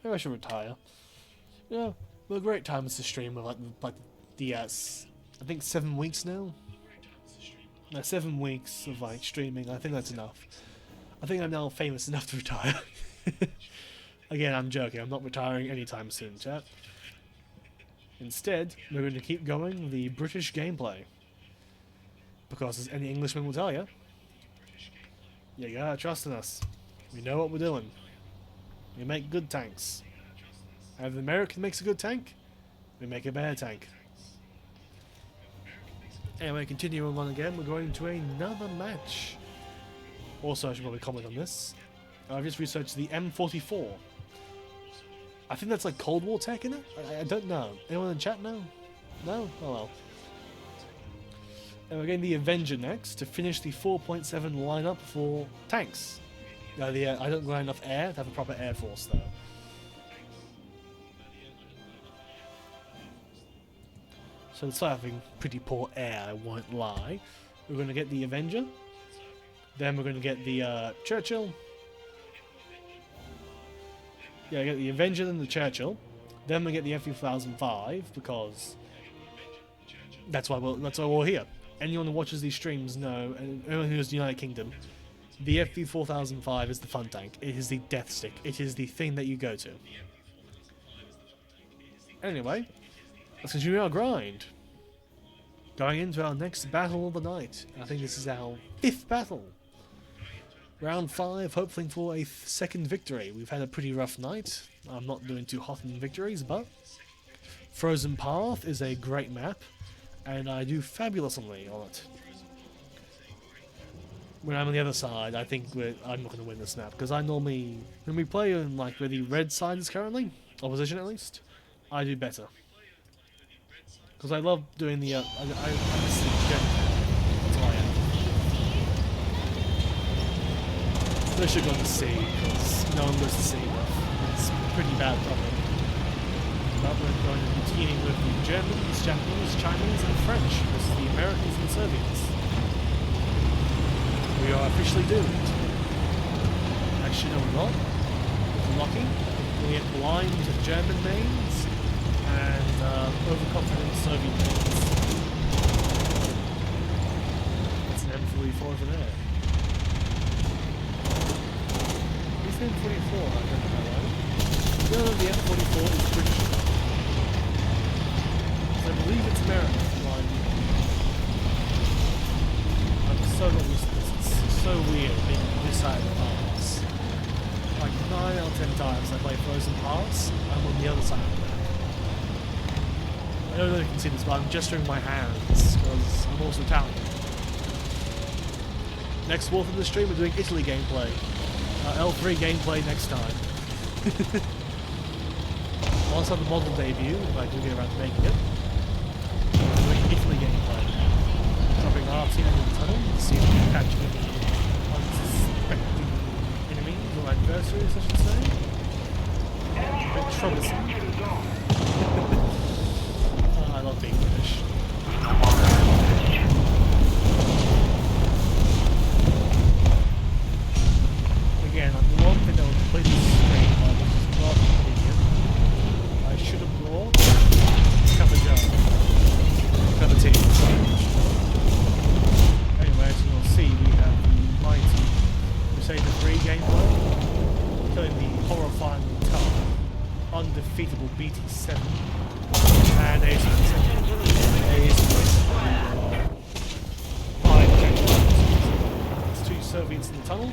Maybe I should retire. Yeah, well, great times to stream with like the I think 7 weeks now. No, 7 weeks of like streaming. I think that's enough. I think I'm now famous enough to retire. Again, I'm joking. I'm not retiring anytime soon, chat. Instead, we're going to keep going the British gameplay. Because as any Englishman will tell you, you gotta trust in us. We know what we're doing. We make good tanks. And if the American makes a good tank, we make a better tank. Anyway, continuing on again, we're going to another match. Also, I should probably comment on this. I've just researched the M44. I think that's like Cold War tech in it? I don't know. Anyone in chat know? No? Oh well. And we're getting the Avenger next to finish the 4.7 lineup for tanks. I don't got enough air to have a proper air force though. So despite having pretty poor air, I won't lie. We're going to get the Avenger. Then we're going to get the Churchill. Yeah, I get the Avenger and the Churchill. Then we get the F-3005 because that's why we're here. Anyone who watches these streams know, and anyone who's in the United Kingdom, the FV4005 is the fun tank. It is the death stick. It is the thing that you go to. Anyway, let's continue our grind. Going into our next battle of the night. I think this is our 5th battle. Round 5, hoping for a second victory. We've had a pretty rough night. I'm not doing too hot in victories, but Frozen Path is a great map, and I do fabulously on it. When I'm on the other side, I think I'm not going to win this map, because I normally, when we play in like where the red side is currently, opposition at least, I do better. Because I love doing the, I'm a siege general. That's who I am. I should go to sea, because no one goes to sea enough. It's a pretty bad problem. But we're going to be teaming with the Germans, Japanese, Chinese, and French versus the Americans and Soviets. We are officially doomed. Actually, no, we're not. We're lucky. We get blind German mains and overconfident Soviet mains. That's an M44 over there. Is the M44? I don't know, right? No, the M44 is British. So I believe it's American. I'm so not used to this. It's so weird being on this side of the pass. Like 9 out of 10 times I play Frozen Pass, I'm on the other side of the map. I don't know if you can see this, but I'm gesturing my hands because I'm also Italian. Next War Thunder stream, we're doing Italy gameplay. L3 gameplay next time. Once I have the model debut, if I do get around to making it, we're doing Italy gameplay. Dropping RT into the tunnel to see if we can catch any unsuspecting enemies or adversaries, I should say. A bit troublesome. I love being British. Again, I'm the one thing that will completely scream while this is not an idiot. I should have brought cup of jar. Cup of tea. Anyway, as you'll see, we have the mighty Crusader 3 gameplay, killing the horrifying tough, undefeatable BT7 and A7. There's 2 Soviets in the tunnel.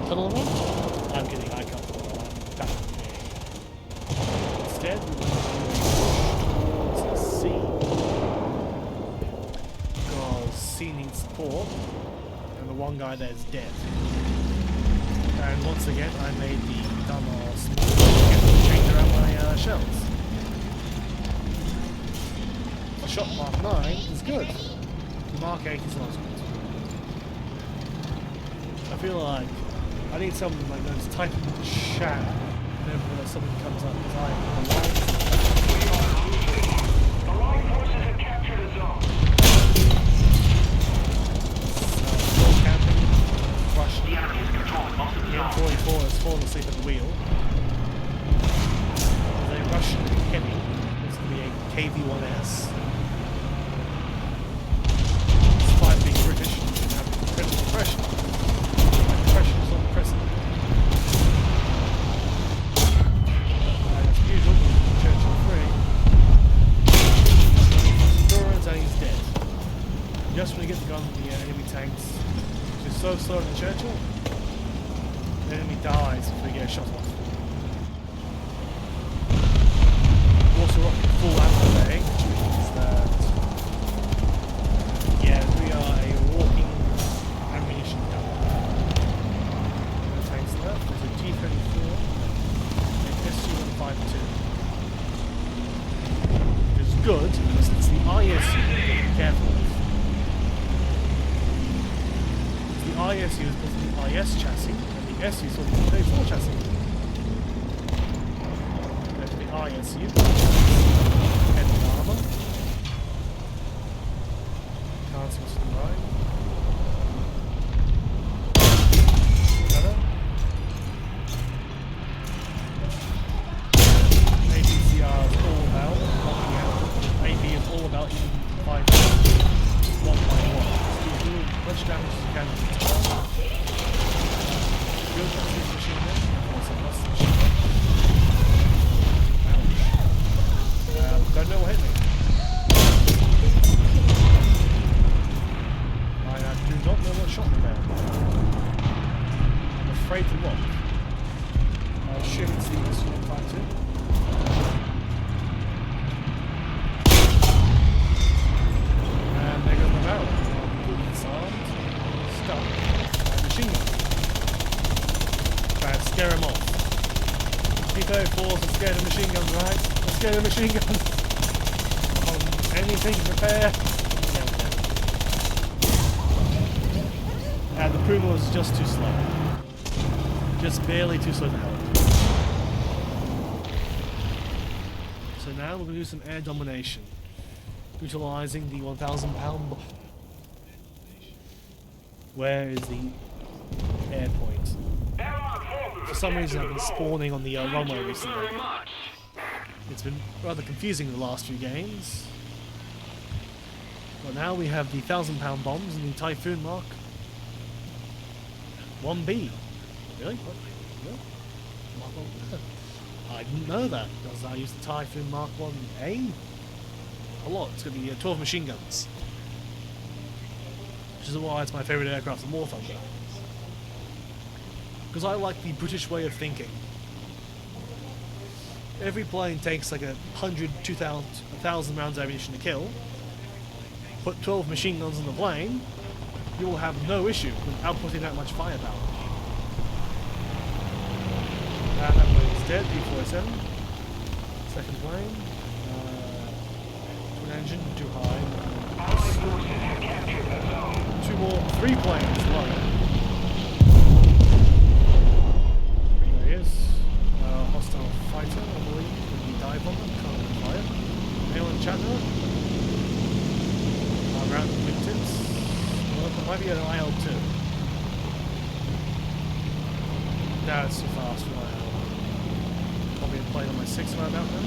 Tunnel run? I'm kidding, I can't. Instead, we're going to do needs support, and the one guy there is dead. And once again, I made the dumbass move to change around my shells. The shot Mark 9 is good. The Mark 8 is not good. I feel like I need someone like that to type in the chat whenever something comes up, because I am Allied forces have captured a zone. camping, Russian. The enemy is controlling most of the zone. M44 has fallen asleep at the wheel. There's a Russian heavy. It's going to be a KV-1S. Despite being British and having incredible pressure. My pressure is unprecedented. And as usual, Churchill 3. Endurance and he's dead. Just when you get the gun with the enemy tanks, which is so slow in the Churchill, the enemy dies before you get a shot off. Also rocking full ammo today, which means that yeah, we are a walking ammunition dump. No tanks left. There's a T-34 and SU-152. Which is good because it's the ISU that be careful with. The ISU is built on the IS chassis, and the SU is on the T-34 chassis. There's the ISU, heavy armor. Can't see what's to the right. Another. APCR is all about knocking out. AP is all about eating 5 one by one. So you do as much damage as you can to the target. Good, that's his machine gun. Also lost the machine gun. Ouch. Don't know what hit me. I do not know what shot me there. I'm afraid to look. I assume it's the SU-152. And there goes my barrel. Disarmed. Stuck. And machine gun. Try to scare him off. T-34s are scared of machine guns, right? They're scared of machine guns. Anything to repair. And the Puma was just too slow. Just barely too slow to help. So now we're going to do some air domination. Utilizing the 1,000-pound... Where is the air point? For some reason I've been spawning on the runway recently. It's been rather confusing in the last few games. But now we have the 1,000-pound bombs and the Typhoon Mark 1B. Really? What? Really? Mark 1? I didn't know that, because I used the Typhoon Mark 1A a lot. It's going to be 12 machine guns. Which is why it's my favourite aircraft in War Thunder. Because I like the British way of thinking. Every plane takes like 100, 2,000, 1,000 rounds of ammunition to kill. Put 12 machine guns on the plane, you will have no issue with outputting that much firepower. That plane's dead, B-47. Second plane. Twin engine, too high. Two more, 3 planes low. There he is. Hostile fighter, I believe. Maybe dive bomber, can't fire. Anyone in the chat now? Around the wingtips. Well, there might be an IL-2. No, it's too fast for my IL. Probably a plane on my 6 right about now.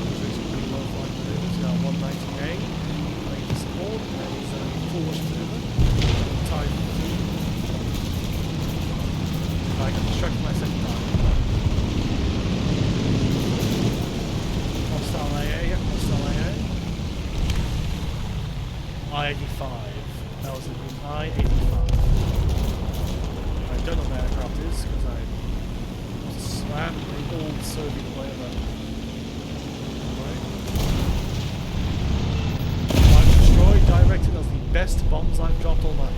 Doing some pretty low flight maneuvers. He's got 198. Playing to support. And he's a foolish maneuver. Time. I can construct my second time. Hostile AA, yep, hostile AA. I-85. That was an I-85. I don't know what the aircraft is because I slammed the old Soviet plane that. Right. I'm destroyed. bombs I've dropped all night.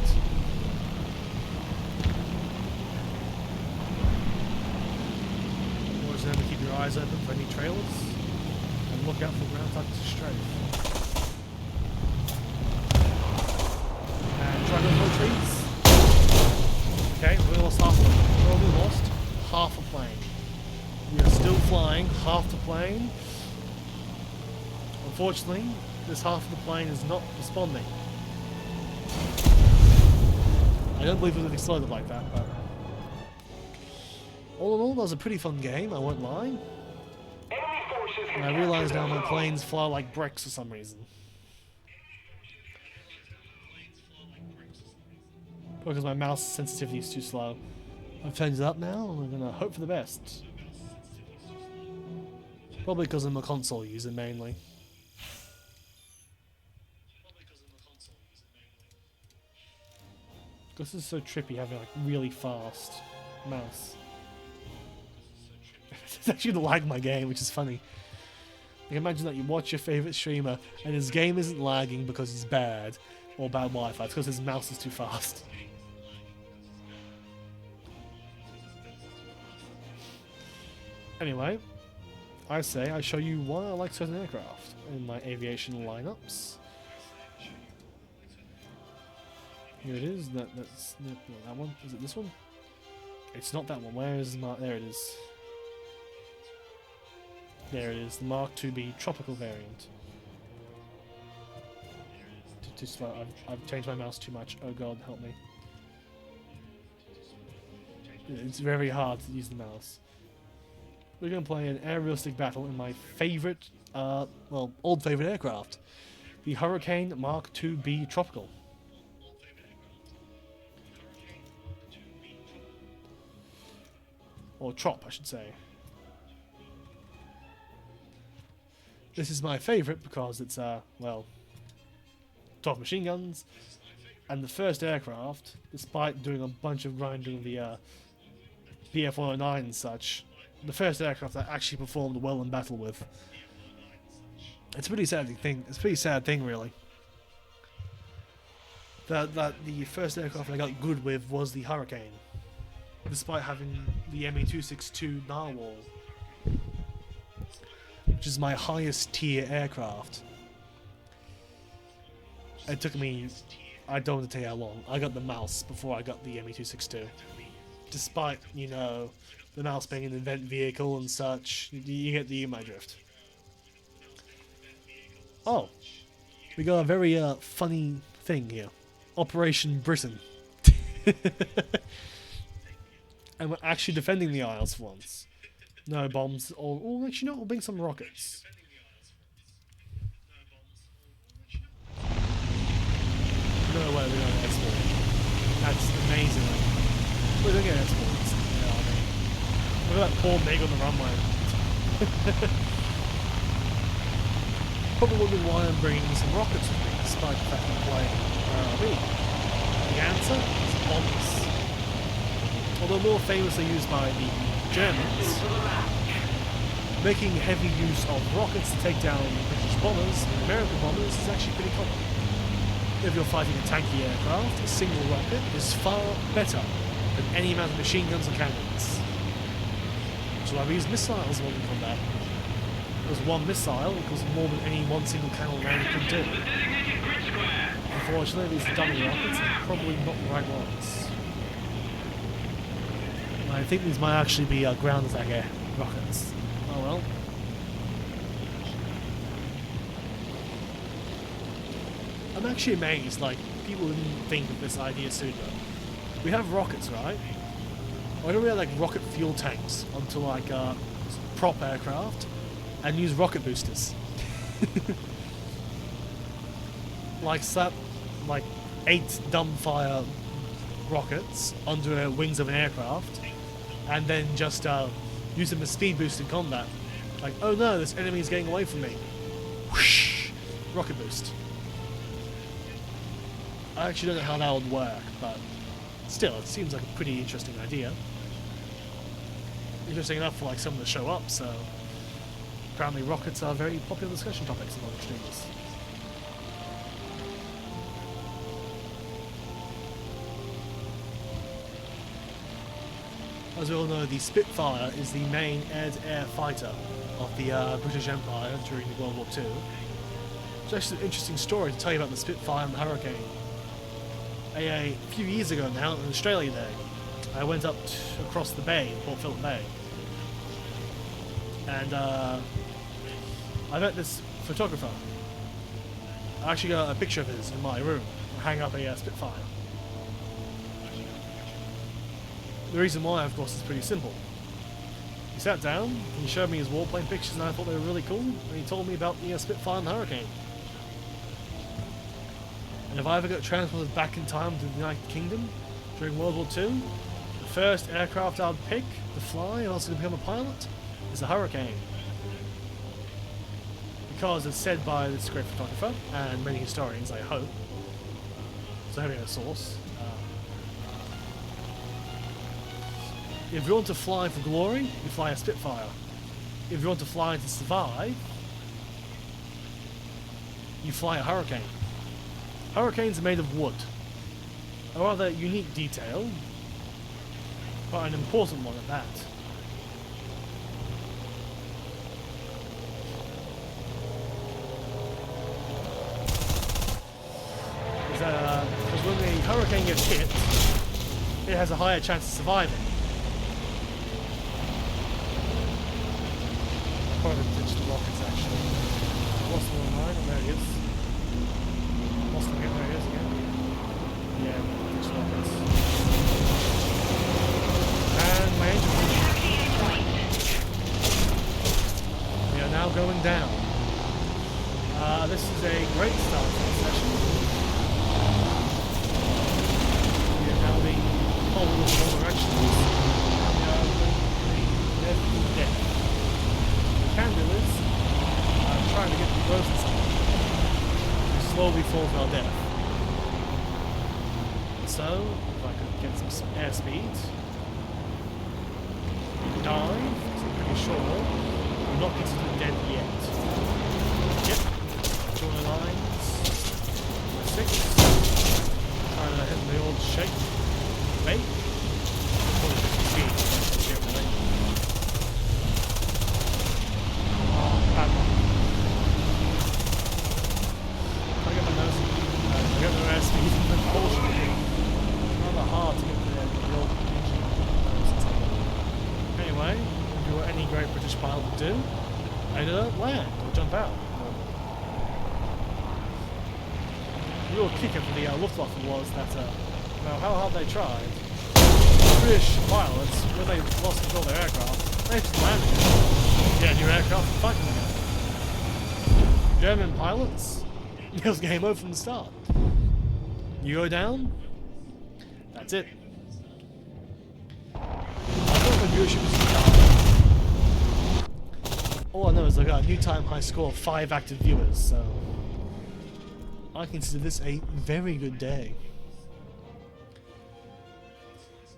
Always remember to keep your eyes open for any trailers, and look out for ground types to strafe. And try those little trees. Okay, we lost half of them. We only lost half a plane. We are still flying half the plane. Unfortunately, this half of the plane is not responding. I don't believe it would have exploded like that, but all in all, that was a pretty fun game, I won't lie. Enemy forces And have I realise now captured my a zone. planes fly like bricks for some reason. Because my mouse sensitivity is too slow. I've turned it up now, and I'm gonna hope for the best. Probably because I'm a console user mainly. This is so trippy having like really fast mouse. It's actually to lag my game, which is funny. Like imagine that you watch your favourite streamer and his game isn't lagging because he's bad or bad Wi-Fi, it's because his mouse is too fast. Anyway, I say I show you why I like certain aircraft in my aviation lineups. Here it is. That's no, that one. Is it this one? It's not that one. Where is my? There it is. There it is. The Mark IIB tropical variant. Too slow. I've changed my mouse too much. Oh God, help me. It's very hard to use the mouse. We're going to play an aerialistic battle in my favourite, well, old favourite aircraft. The Hurricane Mark IIB Tropical. Or Trop, I should say. This is my favourite because it's, well, 12 machine guns. And the first aircraft, despite doing a bunch of grinding of the PF-109 and such, the first aircraft I actually performed well in battle with. It's a pretty sad thing. It's a pretty sad thing, really. That the first aircraft I got good with was the Hurricane, despite having the ME-262 Narwhal, which is my highest tier aircraft. It took me, I don't want to tell you how long. I got the mouse before I got the ME-262, despite, you know, the mouse being an event vehicle and such. You get my drift. Oh, we got a very funny thing here. Operation Britain. And we're actually defending the Isles for once. No bombs, or actually no, we'll bring some rockets. No way we don't export. That's amazing. We're gonna get exports. You know what I mean? Look at that poor Meg on the runway. Probably wondering why I'm bringing some rockets with me, despite the fact I'm playing RRB. The answer is bombers. Although more famously used by the Germans, making heavy use of rockets to take down British bombers and American bombers is actually pretty common. If you're fighting a tanky aircraft, a single rocket is far better than any amount of machine guns or cannons. So I use missiles more than combat. Because one missile equals more than any one single cannon round could do. Unfortunately, these are dummy rockets and probably not the right ones. I think these might actually be ground attack air rockets. Oh well. I'm actually amazed, like, people didn't think of this idea sooner. We have rockets, right? Why don't we have, like, rocket fuel tanks onto, like, prop aircraft and use rocket boosters? Like, slap, like, 8 dumbfire rockets onto the wings of an aircraft and then just use them as speed boost in combat. Like, oh no, this enemy is getting away from me. Whoosh! Rocket boost. I actually don't know how that would work, but still, it seems like a pretty interesting idea. Interesting enough for like someone to show up, so apparently rockets are very popular discussion topics among streamers. As we all know, the Spitfire is the main air-to-air fighter of the British Empire during World War II. It's actually an interesting story to tell you about the Spitfire and the Hurricane. A few years ago now, on Australia Day, I went up across the bay, Port Phillip Bay, and I met this photographer. I actually got a picture of his in my room. I hang up a Spitfire. The reason why, of course, is pretty simple. He sat down, and he showed me his warplane pictures, and I thought they were really cool, and he told me about the Spitfire and the Hurricane. And if I ever get transported back in time to the United Kingdom during World War II, the first aircraft I would pick to fly and also to become a pilot is the Hurricane. Because it's said by this great photographer, and many historians, I hope, so having a source, if you want to fly for glory, you fly a Spitfire. If you want to fly to survive, you fly a Hurricane. Hurricanes are made of wood. A rather unique detail, but an important one at that. Because when the Hurricane gets hit, it has a higher chance of surviving. Quite a digital rockets actually. Lost one online, there he is. Lost him again, there he is again. Yeah, digital rockets. And my engine. We are now going down. This is a great start to the session. We are now being pulled in all directions. We are going to be dead. Can do is trying to get the growth inside to slowly fall to our death. So, if I could get some airspeed, dive, because I'm pretty sure we're not considered dead yet. Yep, join the lines, 6, trying to hit the old shake, bake, probably 50 speed, get the lane. Anyway, if you were any great British pilot would do, either land or jump out. The real kicker for the Luftwaffe was that, no matter how hard they tried, British pilots, when they lost control of their aircraft, they just landed it. Get a new aircraft and fight them again. German pilots, it was game over from the start. You go down, that's it. I thought the viewership was down. All I know is I got a new time high score of 5 active viewers, so I consider this a very good day.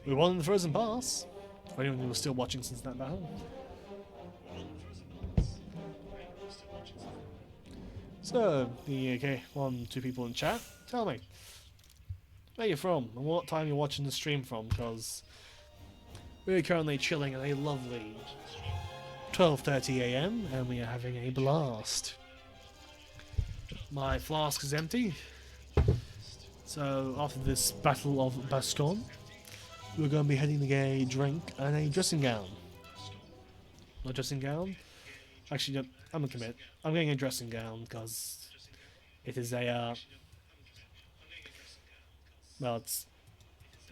We won the Frozen Pass, for anyone who was still watching since that battle. So, the 1-2 people in chat, tell me where you're from and what time you're watching the stream from, because we're currently chilling at a lovely 12:30 AM and we are having a blast. My flask is empty, so after this Battle of Bastogne, we're going to be heading to get a drink and a dressing gown. Not dressing gown? Actually, I'm gonna commit. I'm getting a dressing gown because it is a well, it's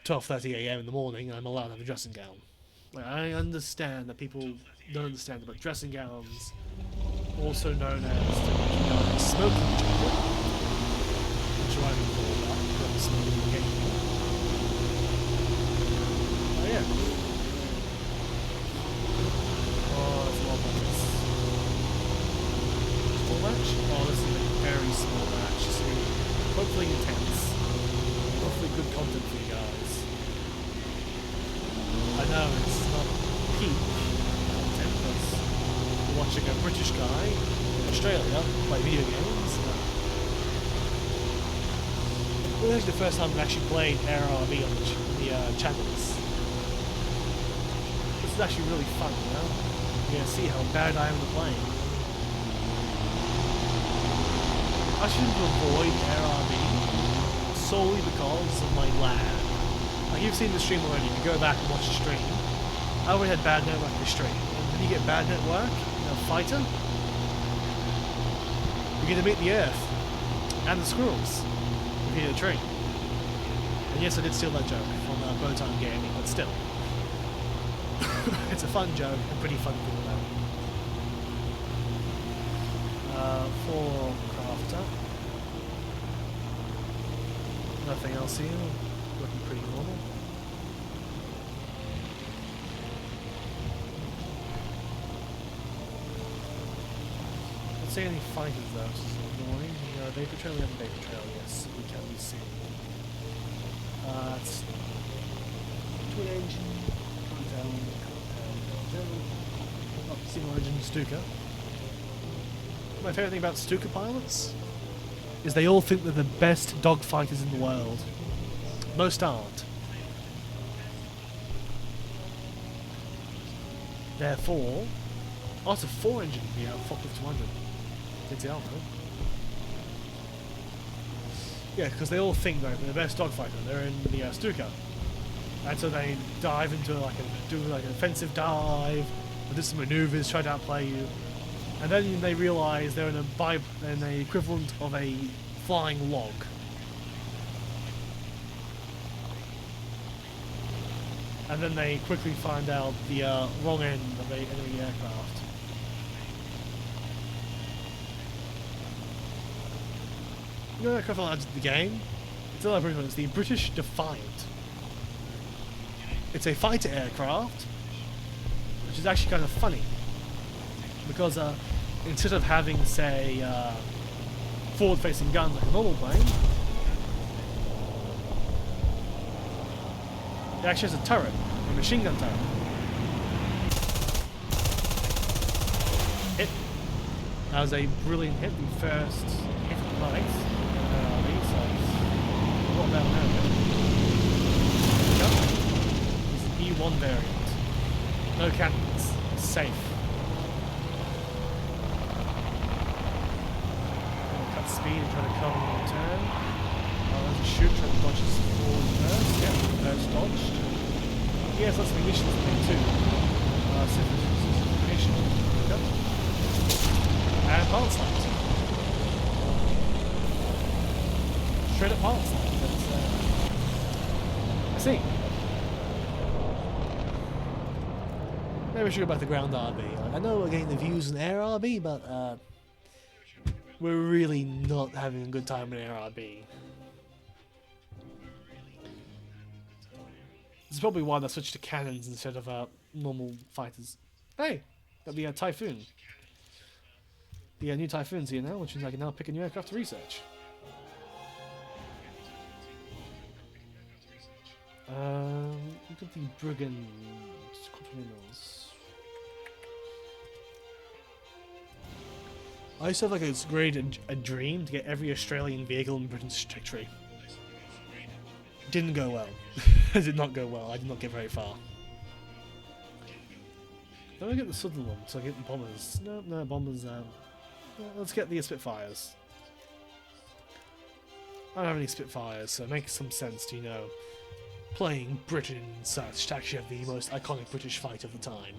12:30 AM in the morning and I'm allowed to have a dressing gown. Like, I understand that people don't understand about dressing gowns, also known as smoking jacket, which I don't know about, not smoking again. Oh yeah. Oh, that's a lot of this. Small match? Oh, this is a very small match. So hopefully intense. Hopefully good content for you guys. I know it's not peak content because you're watching a British guy in Australia play video games. Well, this is the first time I've actually played ARRV on the channels. is actually really fun, you know? You're gonna see how bad I am at the plane. I shouldn't avoid Air RB solely because of my lag. Like you've seen the stream already, if you go back and watch the stream, I already had bad network in the stream. And when you get bad network in a fighter, you're gonna meet the Earth and the squirrels if you hit a tree. And yes, I did steal that joke from Bowtime Gaming, but still. It's a fun joke, a pretty fun thing about. For crafter. Nothing else here, looking pretty normal. Don't see any fighters though, which is annoying. Vapor trail, we have a vapor trail, yes, we can be seen. It's twin engine, single engine Stuka. My favourite thing about Stuka pilots is they all think they're the best dogfighters in the world. Most aren't. Therefore, it's a 4-engine, yeah, Forklift 200. Did the alpha. Yeah, because they all think they're the best dogfighter. They're in the Stuka, and so they dive into do an offensive dive, or do some maneuvers, try to outplay you, and then they realise they're in the equivalent of a flying log. And then they quickly find out the wrong end of the enemy aircraft. You know that aircraft adds to the game? It's another British one. It's the British Defiant. It's a fighter aircraft, which is actually kind of funny. Because instead of having, say, forward-facing guns like a normal plane, it actually has a turret, a machine gun turret. Hit. That was a brilliant hit, the first hit of the night. So, what about now? It's an E1 variant. No cannons. Safe. Cut speed and try to cover the turn. Let's shoot, try to dodge his forward first. Yeah, first dodged. Yes, that's the mission thing too. Simplification. Yep. And part slapped. Straight up part slapped. I see. Maybe we should go back to ground RB. I know we're getting the views in air RB, but we're really not having a good time in air RB. This is probably why they switched to cannons instead of normal fighters. Hey, got the Typhoon. The new Typhoon's here now, which means I can now pick a new aircraft to research. Look at the Brigand Minerals. I used to have a dream to get every Australian vehicle in Britain's trajectory. Didn't go well. It did not go well. I did not get very far. Don't I get the southern one, so I get the bombers. No, bombers. Let's get the Spitfires. I don't have any Spitfires, so it makes some sense to, playing Britain and such to actually have the most iconic British fight of the time.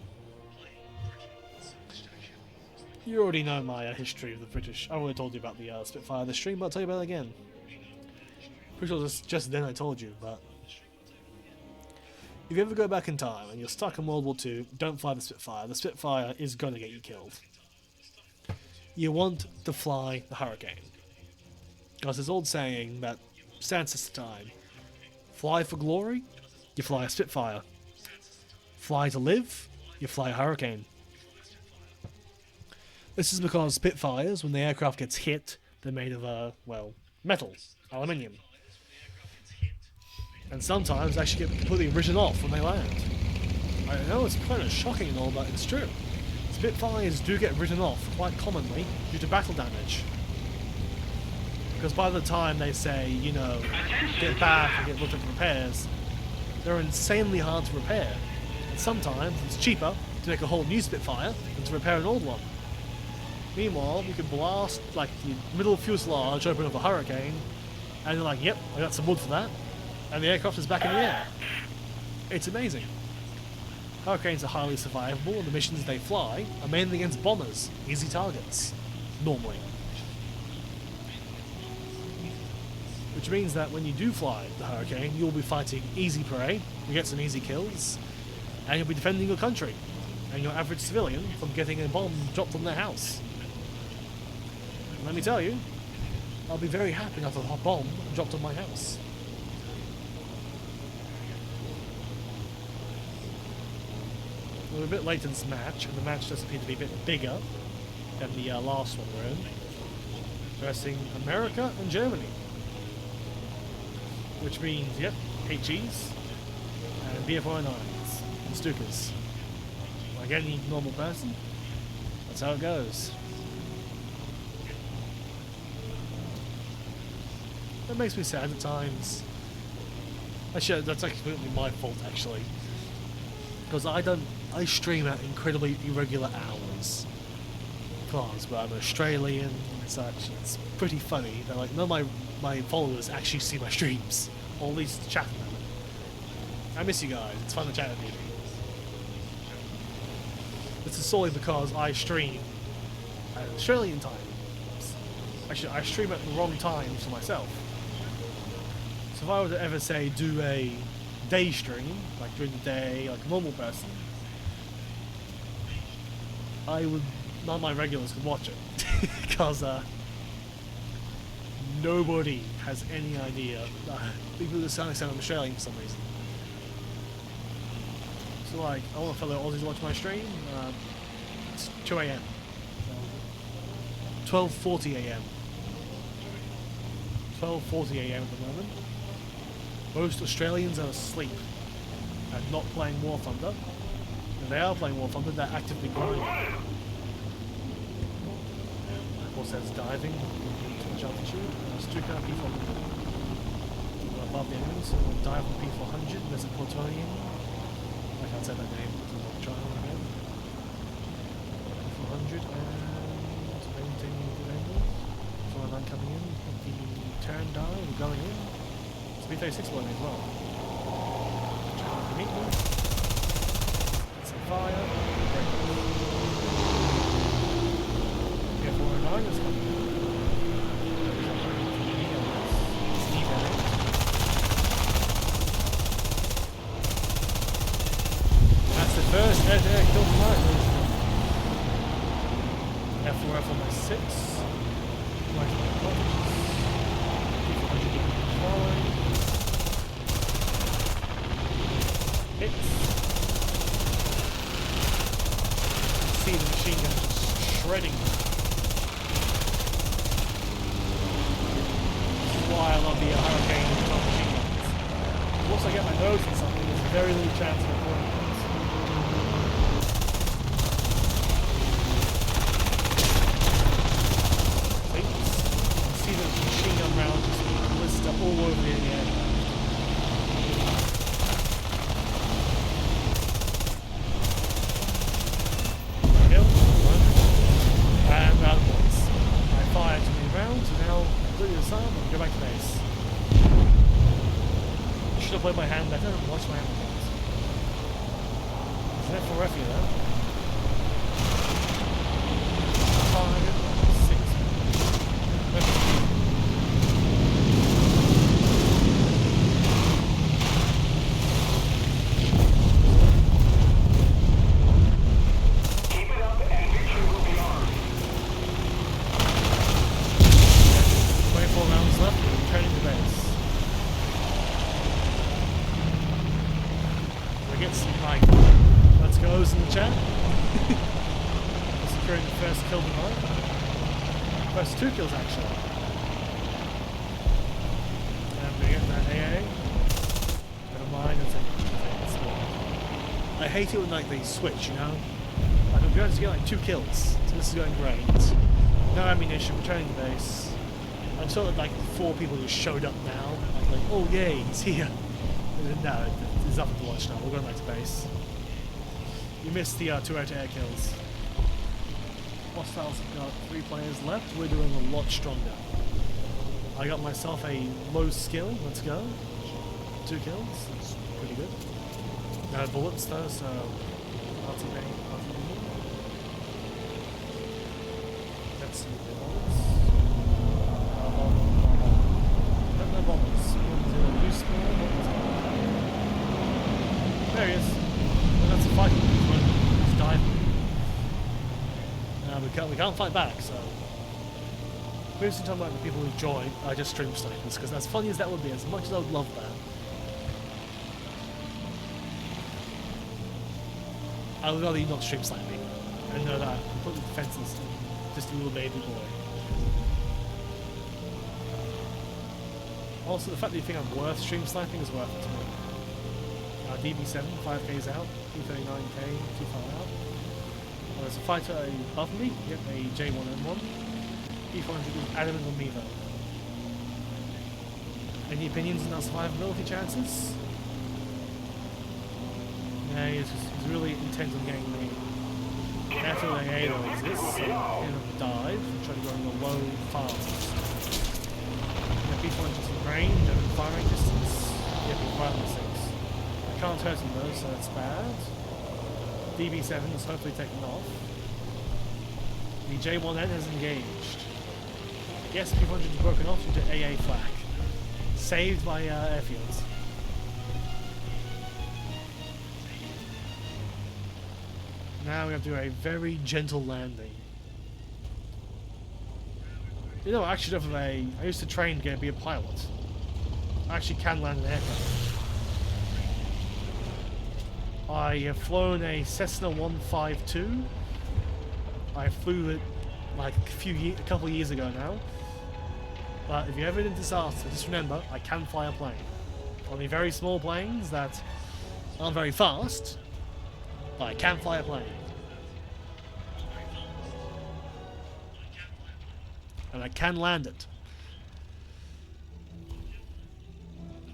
You already know my history of the British. I already told you about the Spitfire in the stream, but I'll tell you about it again. Pretty sure just then I told you, but if you ever go back in time and you're stuck in World War II, don't fly the Spitfire. The Spitfire is going to get you killed. You want to fly the Hurricane. There's this old saying that stands the time. Fly for glory, you fly a Spitfire. Fly to live, you fly a Hurricane. This is because Spitfires, when the aircraft gets hit, they're made of, metal, aluminium. And sometimes they actually get completely written off when they land. I know it's kind of shocking and all, but it's true. Spitfires do get written off quite commonly due to battle damage. Because by the time they say, get back and get looked at for repairs, they're insanely hard to repair. sometimes it's cheaper to make a whole new Spitfire than to repair an old one. Meanwhile, you can blast like the middle fuselage open of a Hurricane, and you're like, yep, I got some wood for that, and the aircraft is back in the air. It's amazing. Hurricanes are highly survivable, and the missions they fly are mainly against bombers, easy targets, normally. Which means that when you do fly the Hurricane, you'll be fighting easy prey, you get some easy kills, and you'll be defending your country, and your average civilian from getting a bomb dropped on their house. And let me tell you, I'll be very happy to have a bomb dropped on my house. We're a bit late in this match, and the match does appear to be a bit bigger than the last one we're in. Versus America and Germany. Which means, yep, HEs and BF-109s and Stukas. Like any normal person, that's how it goes. That makes me sad at times. Actually, that's actually my fault, actually. Because I stream at incredibly irregular hours. Because I'm Australian and such, it's pretty funny that like none of my followers actually see my streams. Or at least chat with them. I miss you guys, it's fun to chat with you. This is solely because I stream at Australian time. Actually, I stream at the wrong times for myself. So if I were to ever say do a day stream, like during the day, like a normal person, none of my regulars could watch it. Because nobody has any idea. People just sound like I'm Australian for some reason. So like, I want a fellow Aussies to watch my stream. It's 2 AM. 12:40 AM. 12:40 AM at the moment. Most Australians are asleep and not playing War Thunder. If they are playing War Thunder, they're actively grinding. Of course, that's diving. Too much altitude. Stuka P400. Above the enemy, so we'll dive on P400. There's a plutonium. I can't say that name. I'll try on again. P400 and maintaining the angle. 409 coming in. The turn dial, we're going in. B-36 blowing as well. Trying to meet them. Some fire. BF-109 is coming in. That's the first air-to-air kill tonight. F4F on my 6. Right on my cottage. Hits. See the machine gun just shredding them. This is why I love the Hurricane machine guns. Once I get my nose in something, there's very little chance of recording things. See? You can see the machine gun rounds just blister all over the aircraft. Go back to base. I should have played my hand better and watched my hand movements. Is that for Refi though? 5, 6. Get some like let's go's in the chat. Securing the first kill tonight. First 2 kills actually. And we get that AA. Never mind, it's I hate it when like they switch, you know? Like I'm going to get like 2 kills, so this is going great. No ammunition, returning to base. I'm sort of like 4 people just showed up now. Like oh yay, he's here. No, there's nothing to watch now. We're going back to base. You missed the 2 out air kills. Hostiles have got 3 players left. We're doing a lot stronger. I got myself a low skill. Let's go. 2 kills. That's pretty good. No bullets though, so not too many. Let's see the bullets. No bombers. There he is. Well, that's a fight. He's diving. We can't fight back, so. Previously talking about the people who join, I just stream snipers, because as funny as that would be, as much as I would love that, I would rather you not stream snipe me. And know that I'm completely defenseless, just a little baby boy. Also, the fact that you think I'm worth stream sniping is worth it to me. DB7, 5k's out, 239k, too far out. There's a fighter above me, yep, a J1M1. P400 is adamant on me though. Any opinions on our survivability chances? Yeah, he's really intent on getting me. Careful AA though exists, so I'm going to dive and try to go in the low fast. Yeah, P400's in range, and firing distance. Yeah, P506. I can't hurt him though, so that's bad. DB7 is hopefully taken off. The J1N has engaged. Yes, P100 is broken off due to AA flak. Saved by airfields. Now we have to do a very gentle landing. You know, I actually don't have I used to train to be a pilot. I actually can land an aircraft. I have flown a Cessna 152. I flew it like a couple of years ago now. But if you're ever in a disaster, just remember, I can fly a plane. Only very small planes that aren't very fast, but I can fly a plane. And I can land it.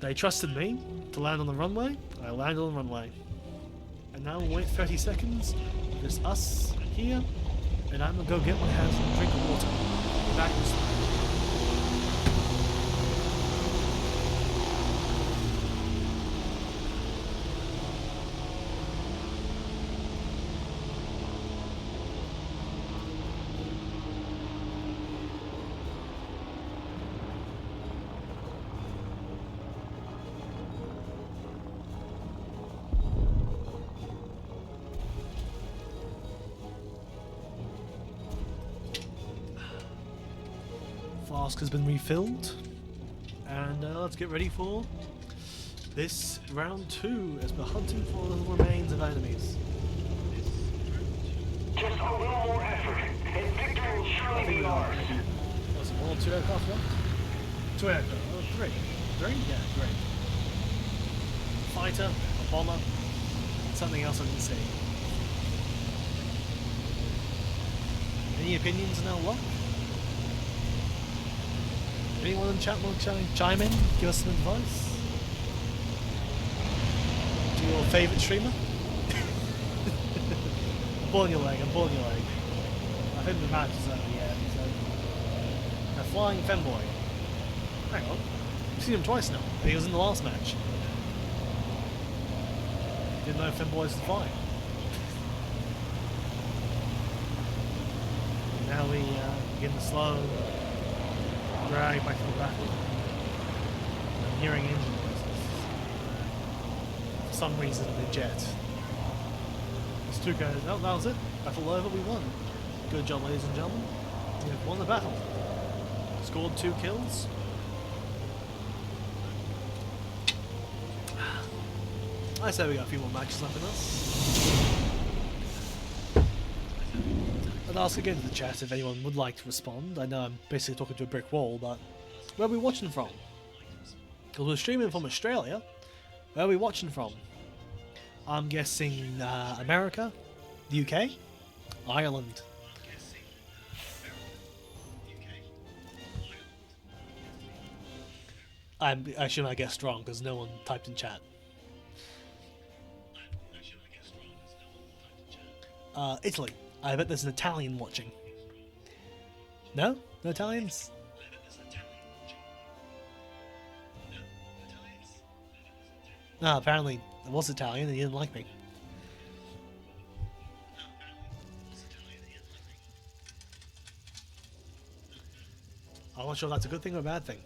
They trusted me to land on the runway. I landed on the runway. And now we'll wait 30 seconds. Just us here. And I'm gonna go get my hands and drink of water. Back this way. Flask has been refilled, and let's get ready for this round 2 as we're hunting for the remains of enemies. Just a little more effort, and victory will surely be ours. Was it 1 or 2 aircraft left? 2 aircraft. Oh, 3. 3? Yeah, great. Fighter, a bomber, something else I didn't see. Any opinions on our luck? Anyone in chat will chime in, give us some advice? To your favourite streamer? I'm pulling your leg. I think the match is over yet. So. A flying femboy. Hang on. I've seen him twice now. He was in the last match. Didn't know femboys could fly. Now we begin the slow drag back to the battle. I'm hearing engine noises. For some reason, the jet. There's 2 guys. Oh, that was it. Battle over, we won. Good job, ladies and gentlemen. We have won the battle. Scored 2 kills. I say we got a few more matches left in us. I'd ask again to the chat if anyone would like to respond. I know I'm basically talking to a brick wall, but where are we watching from? Because we're streaming from Australia. Where are we watching from? I'm guessing America, the UK, Ireland. I assume I guessed wrong because no one typed in chat. Italy. I bet there's an Italian watching. No? No Italians? No, apparently it was Italian and he didn't like me. I'm not sure if that's a good thing or a bad thing.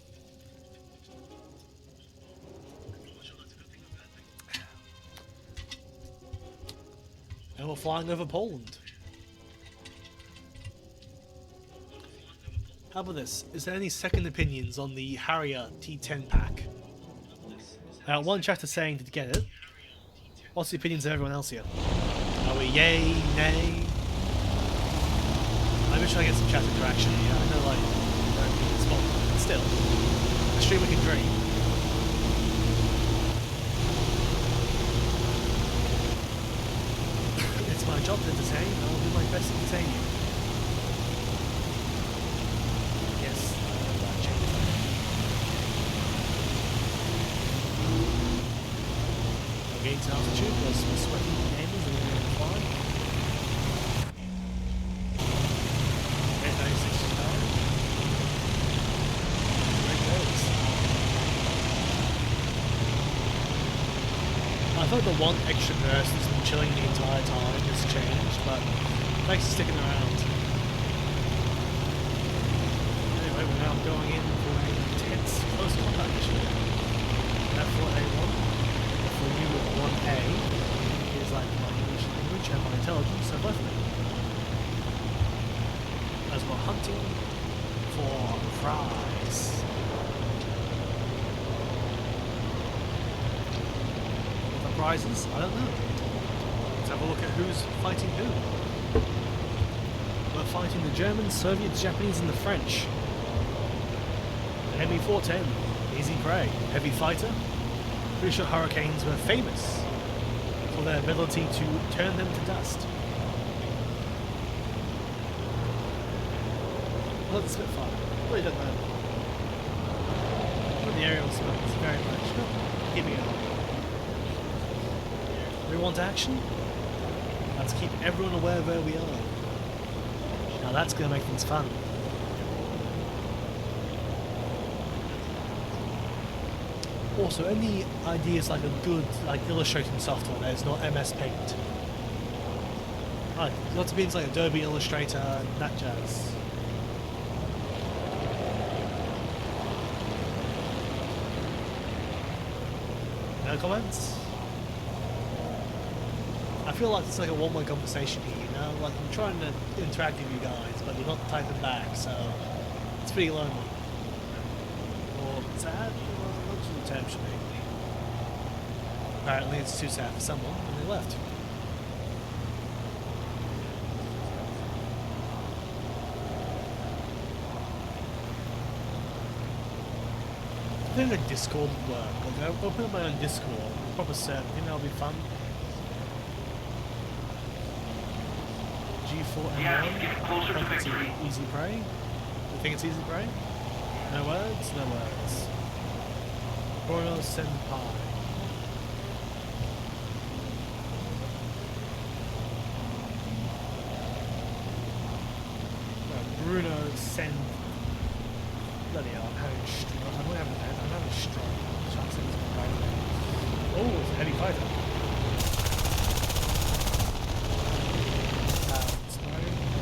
And we're flying over Poland. How about this? Is there any second opinions on the Harrier T10 pack? One chatter saying to get it. What's the opinions of everyone else here? Are we yay, nay? I wish I get some chat interaction here. I know, like, it's small, but still, a stream we can dream. It's my job to entertain, and I'll do my best to entertain you. Yes, that changed. I'm getting to altitude because we're sweating the gamers and we're going to fly. Okay, 96 to start. Great goals. I thought the one extra nurse that's been chilling the entire time has changed, but thanks for sticking around. Anyway, we're now going in for a intense close combat mission. That for A1. For you with 1A is like my English language and my intelligence, so both of them. As we're hunting for prize. What the prizes? I don't know. Let's have a look at who's fighting who. We're fighting the Germans, Soviets, Japanese, and the French. An ME-410, easy prey, heavy fighter. Pretty sure Hurricanes were famous for their ability to turn them to dust. Well, that's a bit fun. Really don't know. But the aerial smells very much. Oh, keeping it on. We want action? Let's keep everyone aware of where we are. Now that's going to make things fun. Also, any ideas like a good illustrating software that is not MS Paint? Right, lots of things like Adobe Illustrator and that jazz. No comments? I feel like it's like a one-way conversation here, you know? Like I'm trying to interact with you guys, but you're not typing back, so it's pretty lonely. Or sad? The term should be. Apparently it's too sad for someone and they left. I think a Discord would work. Like, I'll open up my own Discord, proper server, you think that'll be fun? G4M1. Yeah, get closer to victory. Easy prey? You think it's easy prey? No words? No words. Bruno Senpai. Bruno Sen. Bloody hell, I'm having a stroke. I'm having a stroke. Oh, it's a heavy fighter.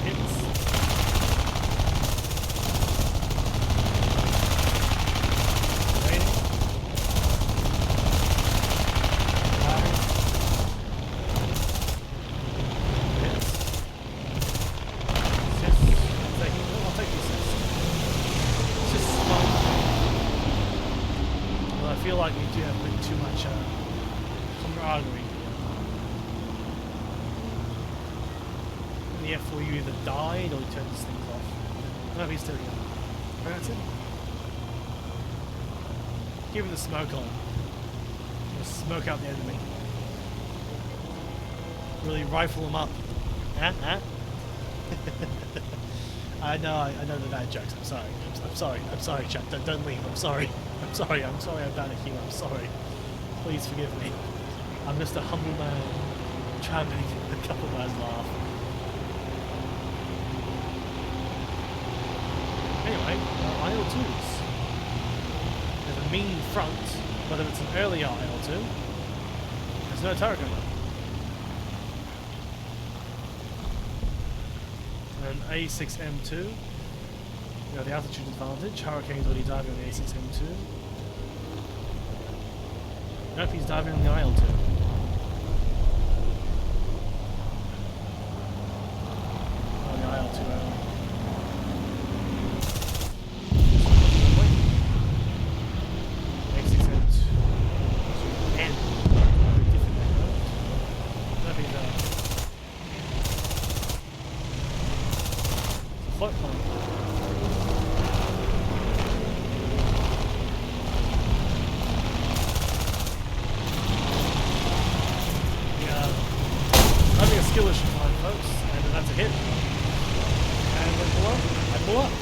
Hits. I feel like we do have a bit too much camaraderie. In the F4 you either died or you turned these things off. No, he's still here. That's it. Give him the smoke on. Just smoke out the enemy. Really rifle him up. I know the bad jokes. I'm sorry. I'm sorry, chat. Don't leave. I'm sorry. I'm bad at humor. I'm sorry. Please forgive me. I'm just a humble man trying to make a couple guys laugh. IL-2s. They have a mean front, whether it's an earlier IL-2. There's no turret gun. An A6M2. You have the altitude advantage. Hurricane's already diving on the A6M2. Nope, he's diving on the IL-2. Oh, the IL-2 only. A6M2. N. Different aircraft. Nope, he's float plane. Yeah, having a skill issue flying, folks, and that's a hit. And when pull up, I pull up.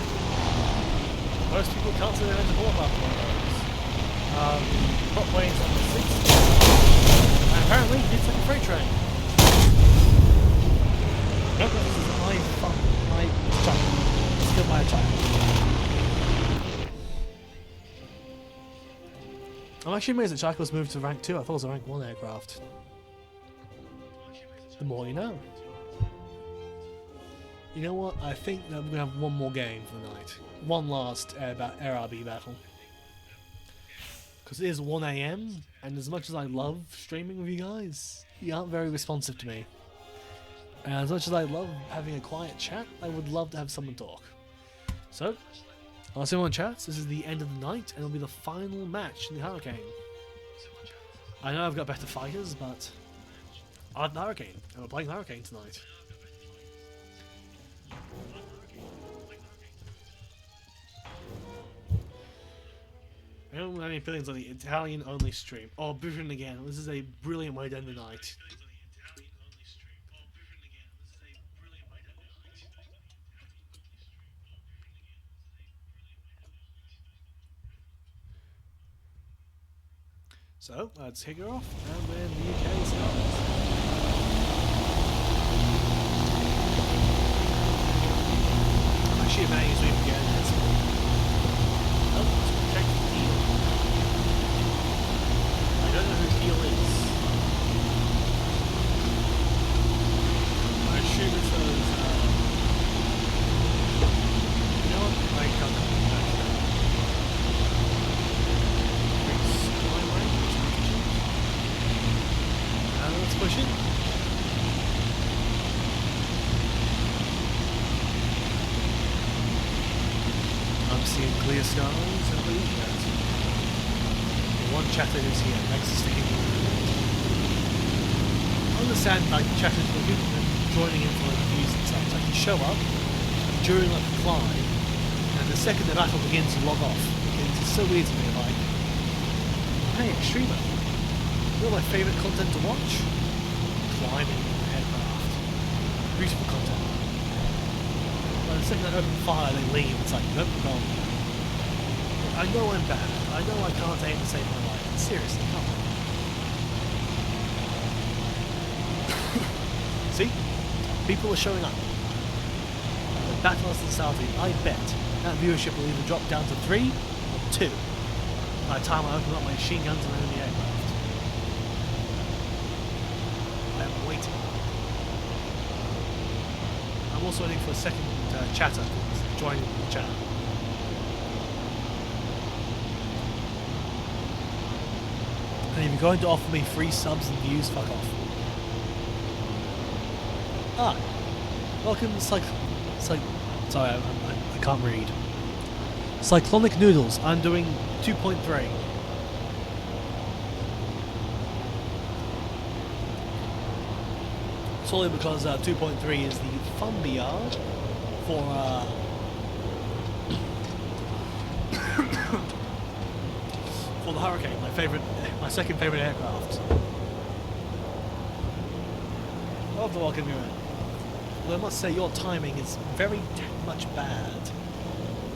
Most people can't say they're meant to pull up after one of those. Prop plane's on the 6th. And apparently, it's like a freight train. Nope, this is my fun. My child. Still my child. I'm actually amazed that Chaco's moved to rank 2. I thought it was a rank 1 aircraft. The more you know. You know what? I think that we're going to have one more game for the night. One last Air RB battle. Because it is 1 AM, and as much as I love streaming with you guys, you aren't very responsive to me. And as much as I love having a quiet chat, I would love to have someone talk. So, unless anyone chats, this is the end of the night, and it'll be the final match in the Hurricane. I know I've got better fighters, but I like the Hurricane, and we're playing Hurricane tonight. I don't have any feelings on the Italian-only stream. Oh, Britain again. This is a brilliant way to end the night. So, let's kick her off, and then the UK starts. I'm actually amazed we can get this. Oh, let's protect the deal. I don't know who Deal is. I assume it's those, you know what? I can't come back to that. Let's push it. I'm seeing clear skies and blue skies. The one chatter is here, thanks to sticking. I understand like chatters for people joining in for like views and such. Like you show up during like the climb, and the second the battle begins you log off. It's so weird to me, like, hey, Extremer. You know my favourite content to watch? Climbing aircraft. Beautiful content. But the second I open fire, they leave. It's like, nope, gone. I know I'm bad. I know I can't aim to save my life. Seriously, come on. See? People are showing up. The battle has started. I bet that viewership will either drop down to 3 or 2 by the time I open up my machine guns and enemy aircraft. I'm waiting. I'm also waiting for a second chatter to join the chat. And if you're going to offer me free subs and views, fuck off. Ah, welcome to sorry, I can't read. Cyclonic Noodles, I'm doing 2.3. Solely because 2.3 is the Thunderbird for for the Hurricane, my second favourite aircraft. I love the welcome you in. Although I must say your timing is very much bad.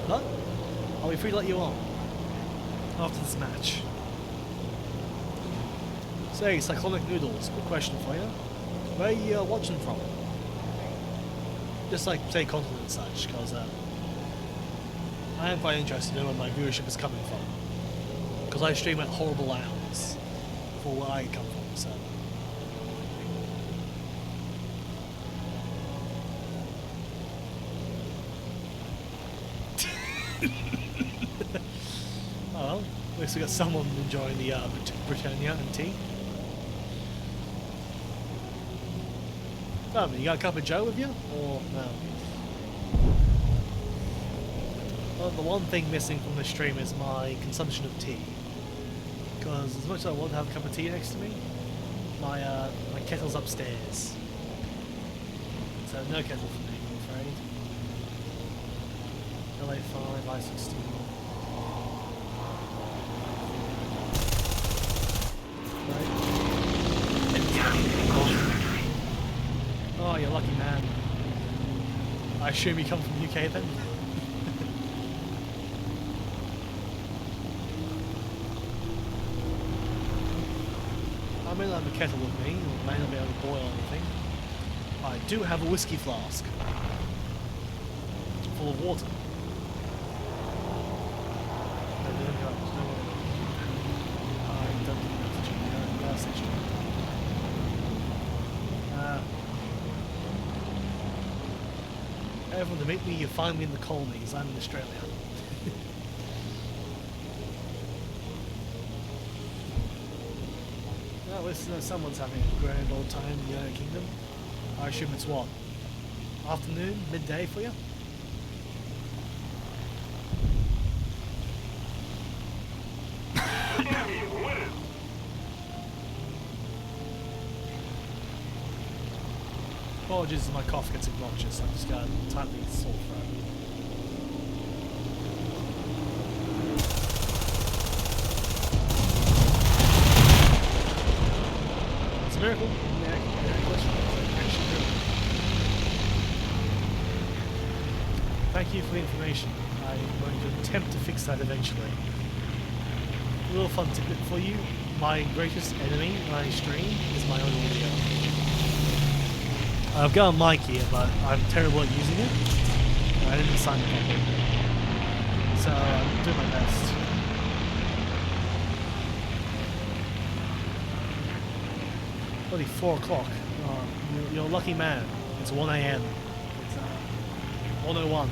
But I'll be free to let you on after this match. Say, Cyclonic Noodles, quick question for you. Where are you watching from? Just like, say, continent and such, because I am quite interested in where my viewership is coming from. Because I stream at horrible hours for where I come from, so. Oh well, at least we got someone enjoying the Britannia and tea. Oh, you got a cup of Joe with you? Or no? Well, the one thing missing from the stream is my consumption of tea. Because as much as I want to have a cup of tea next to me, my kettle's upstairs. So no kettle for me, I'm afraid. LA5, I-16. Oh, you're lucky man. I assume you come from the UK then? I may not have a kettle with me, or may not be able to boil anything. I do have a whiskey flask full of water. I don't think that's a gas station. Everyone to meet me, you find me in the colonies. I'm in Australia. Well, listen, someone's having a grand old time in the United Kingdom. I assume it's what? Afternoon? Midday for you? Apologies if my cough gets obnoxious, I've just got a tightly sore throat. It's a miracle. Thank you for the information. I'm going to attempt to fix that eventually. A little fun tidbit for you. My greatest enemy when I stream is my own audio. I've got a mic here, but I'm terrible at using it. I didn't sign it properly. So I'm doing my best. Bloody 4 o'clock. Oh, you're a lucky man. It's 1 AM. It's 1:01.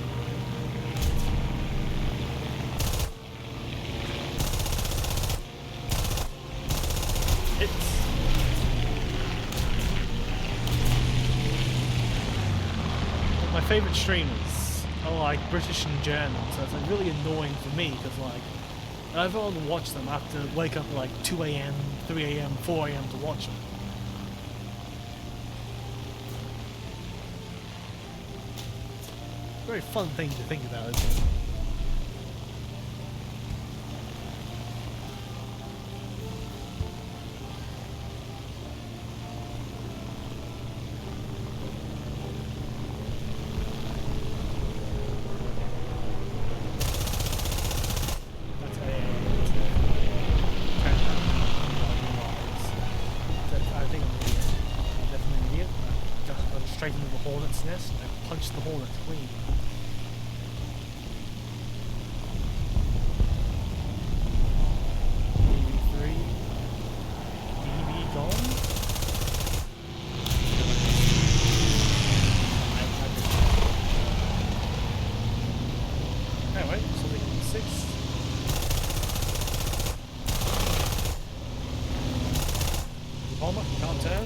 My favourite streamers are like British and German, so it's like really annoying for me because like I don't want to watch them. I have to wake up at like 2 AM, 3 AM, 4 AM to watch them. Very fun thing to think about, isn't it? Straight into the hornet's nest and I punched the hornet clean. DB3. DB gone? Anyway, something on the 6th. The bomber, can't turn.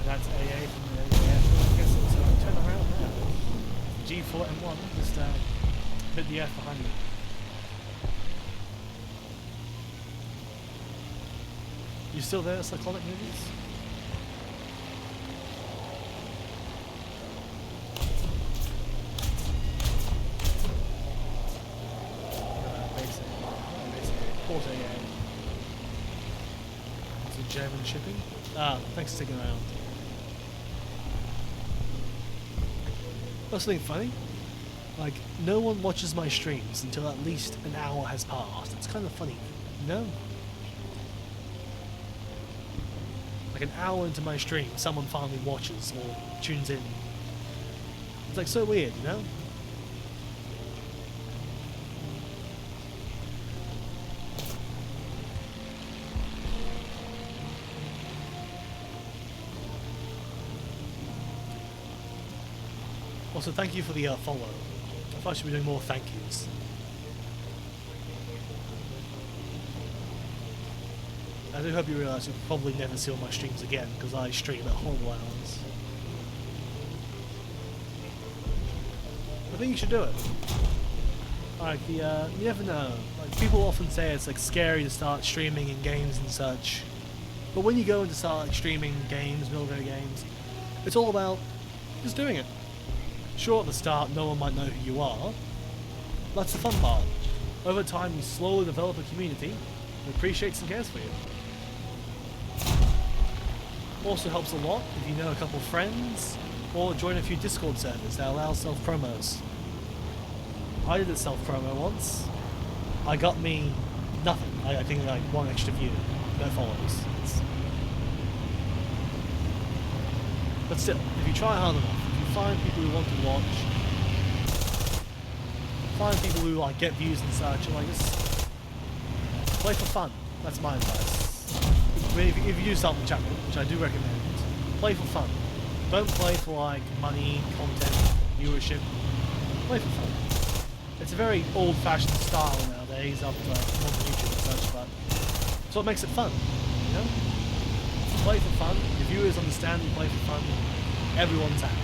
That's AA from the AF. I guess it's turn around now. G4 M1 just hit the F behind me. You still there, Cyclonic Movies? Basic. Port AA. It's a German shipping. Ah, thanks for sticking around. That's something funny. Like, no one watches my streams until at least an hour has passed. It's kind of funny, you know? Like an hour into my stream, someone finally watches or tunes in. It's like so weird, you know? Also, thank you for the follow. I thought I should be doing more thank yous. I do hope you realise you'll probably never see all my streams again, because I stream at horrible hours. I think you should do it. Like, you never know. Like, people often say it's like scary to start streaming in games and such. But when you go into start like, streaming games, military games, it's all about just doing it. Sure, at the start, no one might know who you are. That's the fun part. Over time, you slowly develop a community that appreciates and cares for you. Also helps a lot if you know a couple friends, or join a few Discord servers that allow self-promos. I did a self-promo once. I got me nothing. I think like 1 extra view, no follows. But still, if you try hard enough, if you find people who want to watch, find people who like get views and such, and like just play for fun. That's my advice. I mean, if you do start the channel, which I do recommend, play for fun. Don't play for like money, content, viewership. Play for fun. It's a very old-fashioned style nowadays after like modern YouTube and such, but it's what makes it fun, you know? Play for fun. The viewers understand you play for fun. Everyone's happy.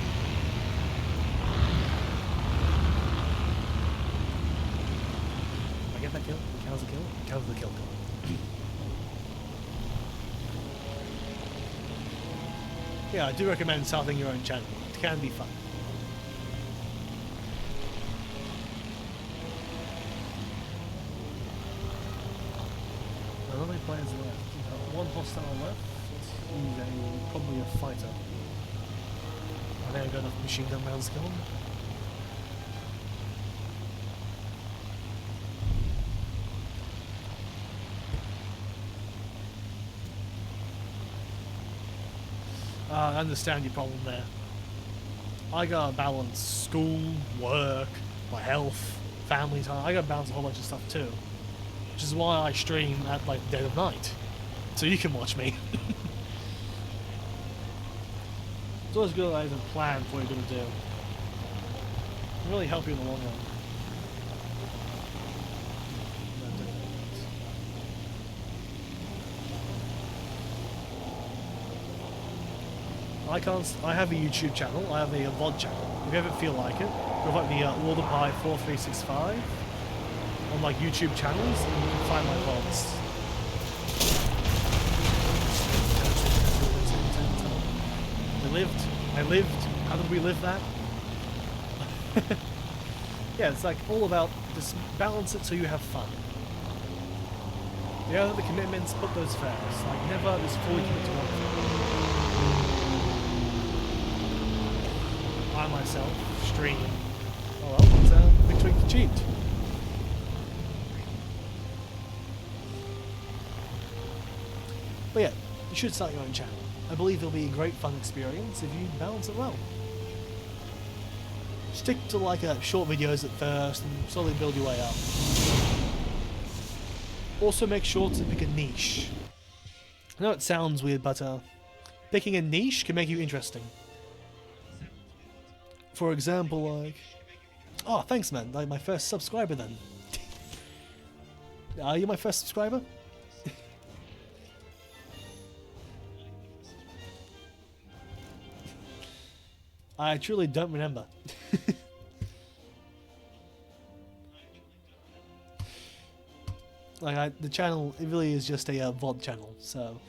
Did I get that kill? Counts the kill? Counts the kill. Yeah, I do recommend starting your own channel. It can be fun. How many players left? We've got 1 hostile left. He's probably a fighter. I think I've got enough machine gun rounds to kill him. I understand your problem there. I gotta balance school, work, my health, family time. I gotta balance a whole bunch of stuff too. Which is why I stream at like dead of night. So you can watch me. It's always good to have a plan for what you're gonna do. It'll really help you in the long run. I have a YouTube channel, I have a VOD channel. If you ever feel like it, go like the Order Pie 4365 on like YouTube channels and you can find my VODs. I lived. How did we live that? Yeah, it's like all about just balance it so you have fun. The other commitments, put those first. Like never just fully commit to one thing. I myself stream. Oh well, it's a victory achieved. But yeah, you should start your own channel. I believe it'll be a great fun experience if you balance it well. Stick to like short videos at first and slowly build your way up. Also make sure to pick a niche. I know it sounds weird, but picking a niche can make you interesting. For example, like... Oh, thanks man, like my first subscriber then. Are you my first subscriber? I truly don't remember. Like, the channel, it really is just a VOD channel, so...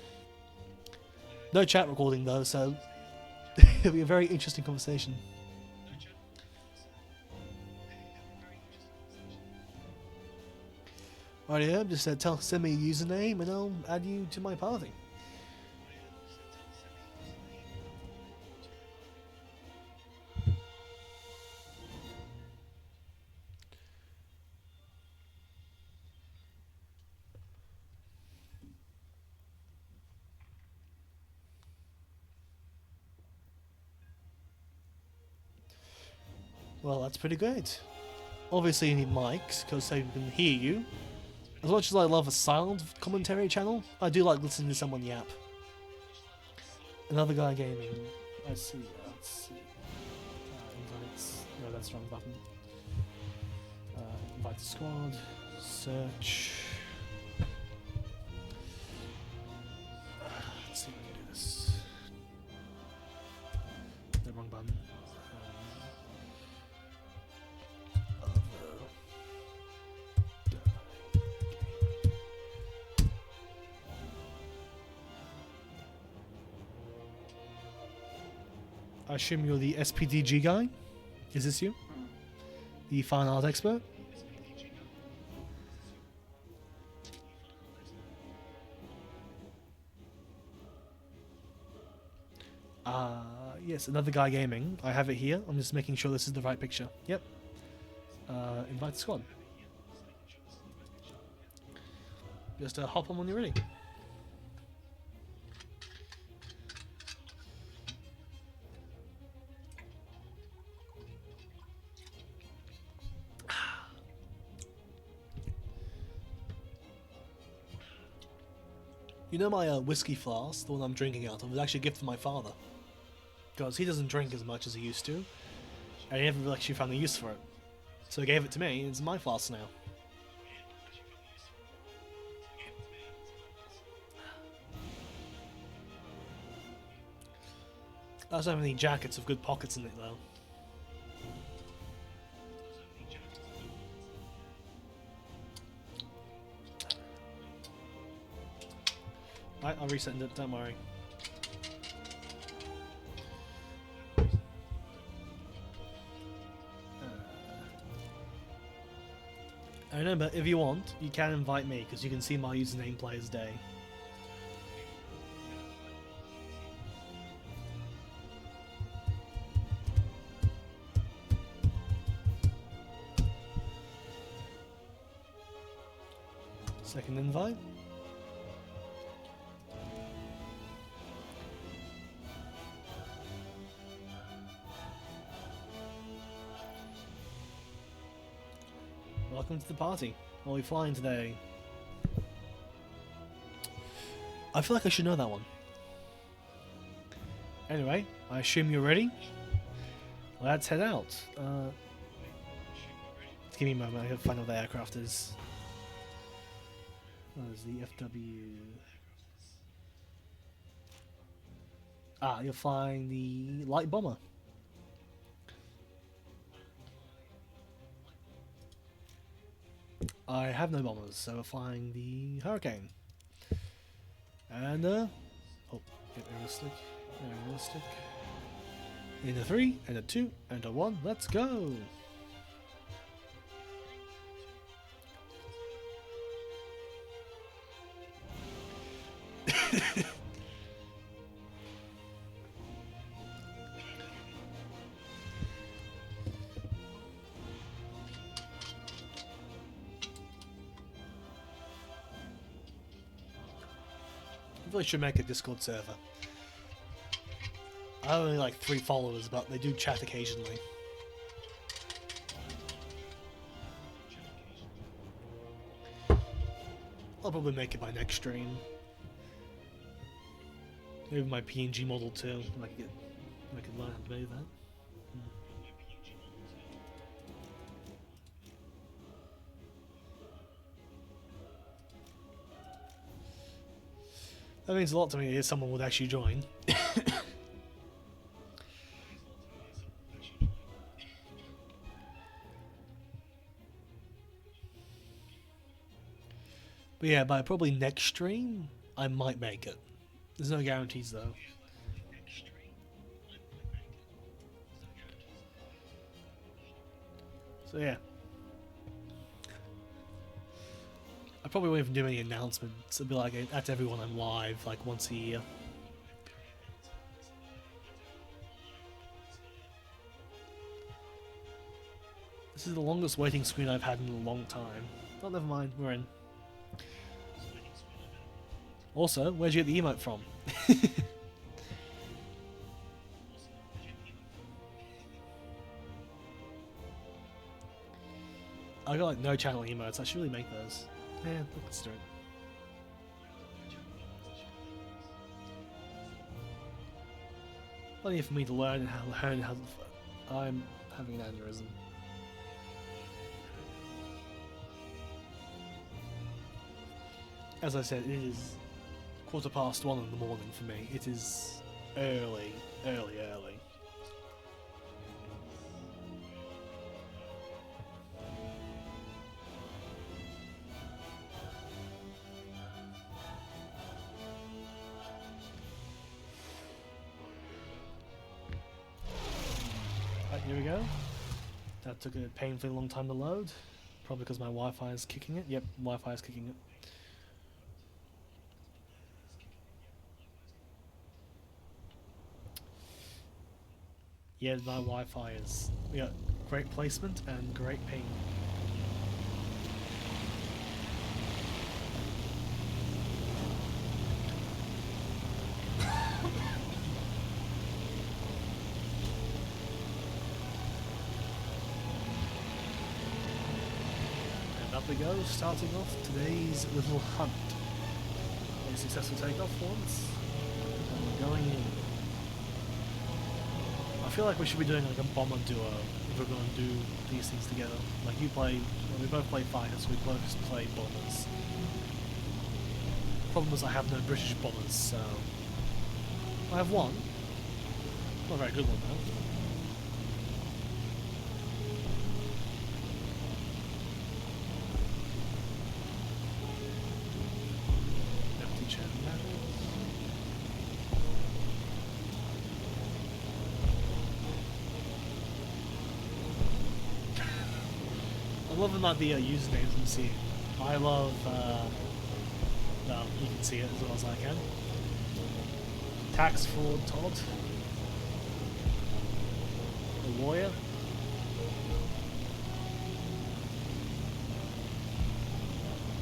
No chat recording though, so... It'll be a very interesting conversation. Alright, yeah, just send me a username and I'll add you to my party. Well, that's pretty good. Obviously you need mics, because so people can hear you. As much as I love a silent commentary channel, I do like listening to someone yap. Another guy gaming. Let's see. Invites. No, that's the wrong button. Invite the squad. Search. Let's see if we can do this. No, wrong button. I assume you're the SPDG guy? Is this you? The fine art expert? Yes, another guy gaming. I have it here. I'm just making sure this is the right picture. Yep. Invite the squad. Just hop on when you're ready. You know my whiskey flask, the one I'm drinking out of, was actually a gift from my father. Because he doesn't drink as much as he used to, and he never really actually found a use for it. So he gave it to me, and it's my flask now. I don't have any jackets with good pockets in it though. Right, I'll reset it, don't worry. And remember, if you want, you can invite me, because you can see my username Players Day. Second invite. Welcome to the party. Are we flying today? I feel like I should know that one. Anyway, I assume you're ready. Let's head out. Give me a moment, I gotta find out what the aircraft is. There's the FW. Ah, you're flying the light bomber. I have no bombers, so we're flying the Hurricane. And, oh, get realistic. Realistic. In a 3, and a 2, and a 1, let's go! I really should make a Discord server. I have only like 3 followers, but they do chat occasionally. I'll probably make it my next stream. Maybe my PNG model too. I could learn how to do that. That means a lot to me if someone would actually join. But yeah, by probably next stream, I might make it. There's no guarantees though. So yeah. I probably won't even do any announcements. It'll be like, that's everyone I'm live, like once a year. This is the longest waiting screen I've had in a long time. Oh, never mind, we're in. Also, where'd you get the emote from? I got like no channel emotes. I should really make those. Yeah, let's do it. Plenty for me to learn how. I'm having an aneurysm. As I said, it is 1:15 in the morning for me. It is early. Right, here we go. That took a painfully long time to load. Probably because my Wi-Fi is kicking it. Yep, Wi-Fi is kicking it. Yeah, my Wi-Fi is... We got great placement and great ping. And up we go, starting off today's little hunt. A successful takeoff once, and we're going in. I feel like we should be doing like a bomber duo if we're going to do these things together. Like you play, well, we both play fighters, we both just play bombers. Problem is I have no British bombers, so... I have one. Not a very good one though. Empty chat matters. I'm loving like the usernames I'm seeing. I love, well, you can see it as well as I can. Tax fraud Todd. The lawyer.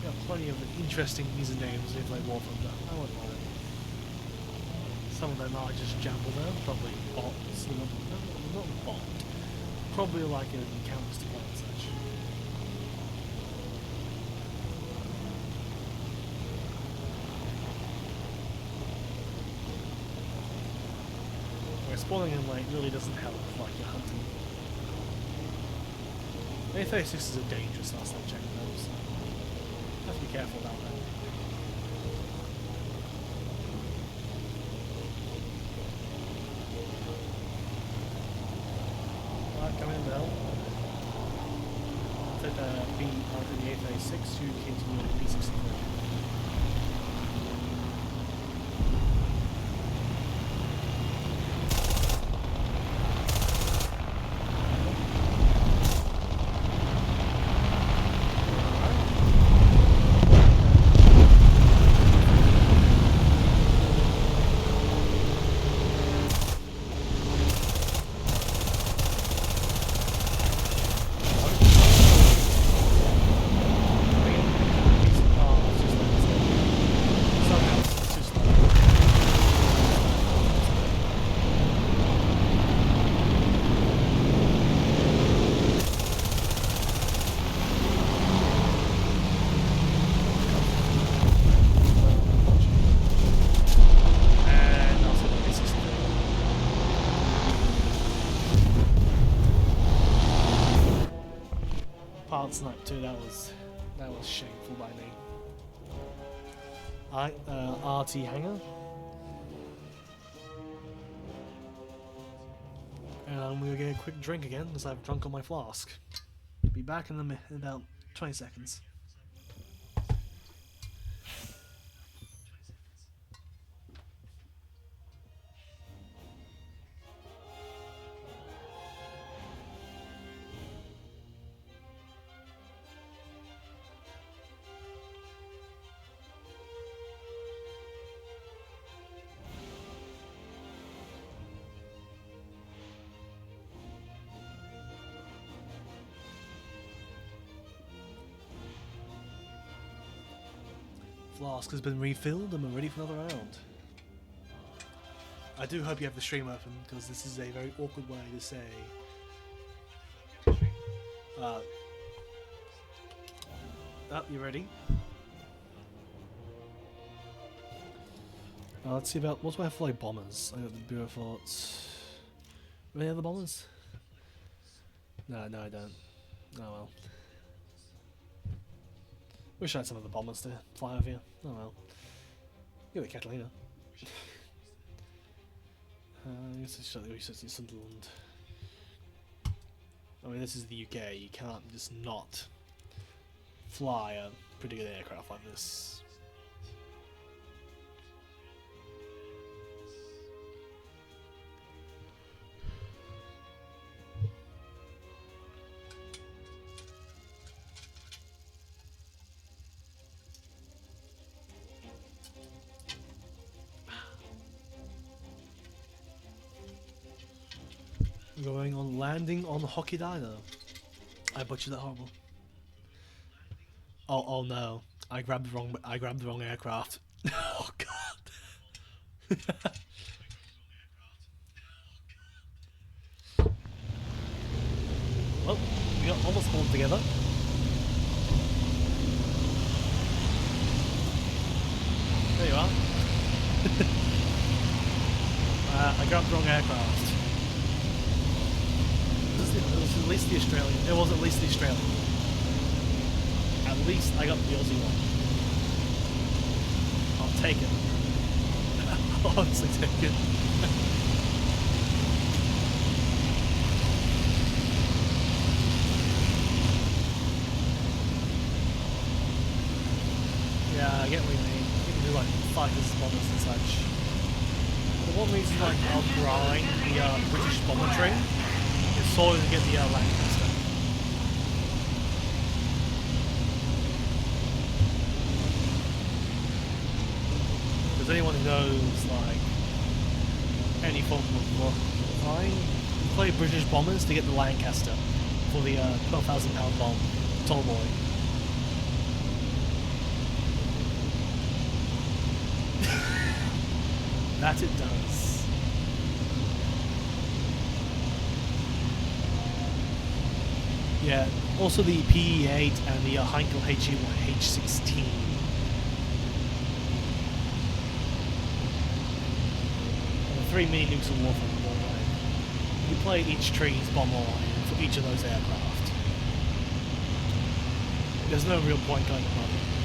Got plenty of interesting usernames if you play War Thunder. I wouldn't mind it. Some of them are just jumbled there, probably bots. Not bot. Probably like an encounters to play and such. Spawning in late really doesn't help like you're hunting. A36 is a dangerous last time checking those, so have to be careful about that. Right, come in Bell. Take the B out of the A36 to continue with B63. Part snipe too, that was shameful by me. Alright, RT hanger. And I'm gonna get a quick drink again because I've drunk on my flask. Be back in about 20 seconds. Flask has been refilled and we're ready for another round. I do hope you have the stream open because this is a very awkward way to say Oh, you ready? Let's see about what do I have for like bombers? I got the Bureau Forts. Any other bombers? No, I don't. Oh well. Wish I had some other bombers to fly over here. Oh well. You're the Catalina. I guess it's just research in Sunderland. I mean, this is the UK. You can't just not fly a pretty good aircraft like this. Going on landing on Hockey Diner. I butchered that horrible. Oh no! I grabbed the wrong aircraft. Oh god! Well, we got almost pulled together. There you are. I grabbed the wrong aircraft. It was at least the Australian. It was at least the Australian. At least I got the Aussie one. I'll take it. I'll honestly take it. Yeah, I get what you mean. You can do like fighters, bombers and such. The one reason like I'll grind the British bomber train is so to get the Lancaster. Because anyone who knows like any form of war flying, you play British bombers to get the Lancaster for the £12,000 bomb, tall boy. That it does. Yeah, also the PE-8 and the Heinkel H16. And the 3 mini nukes of War Thunder Vod. You play each tree's bomber line for each of those aircraft. There's no real point going above it.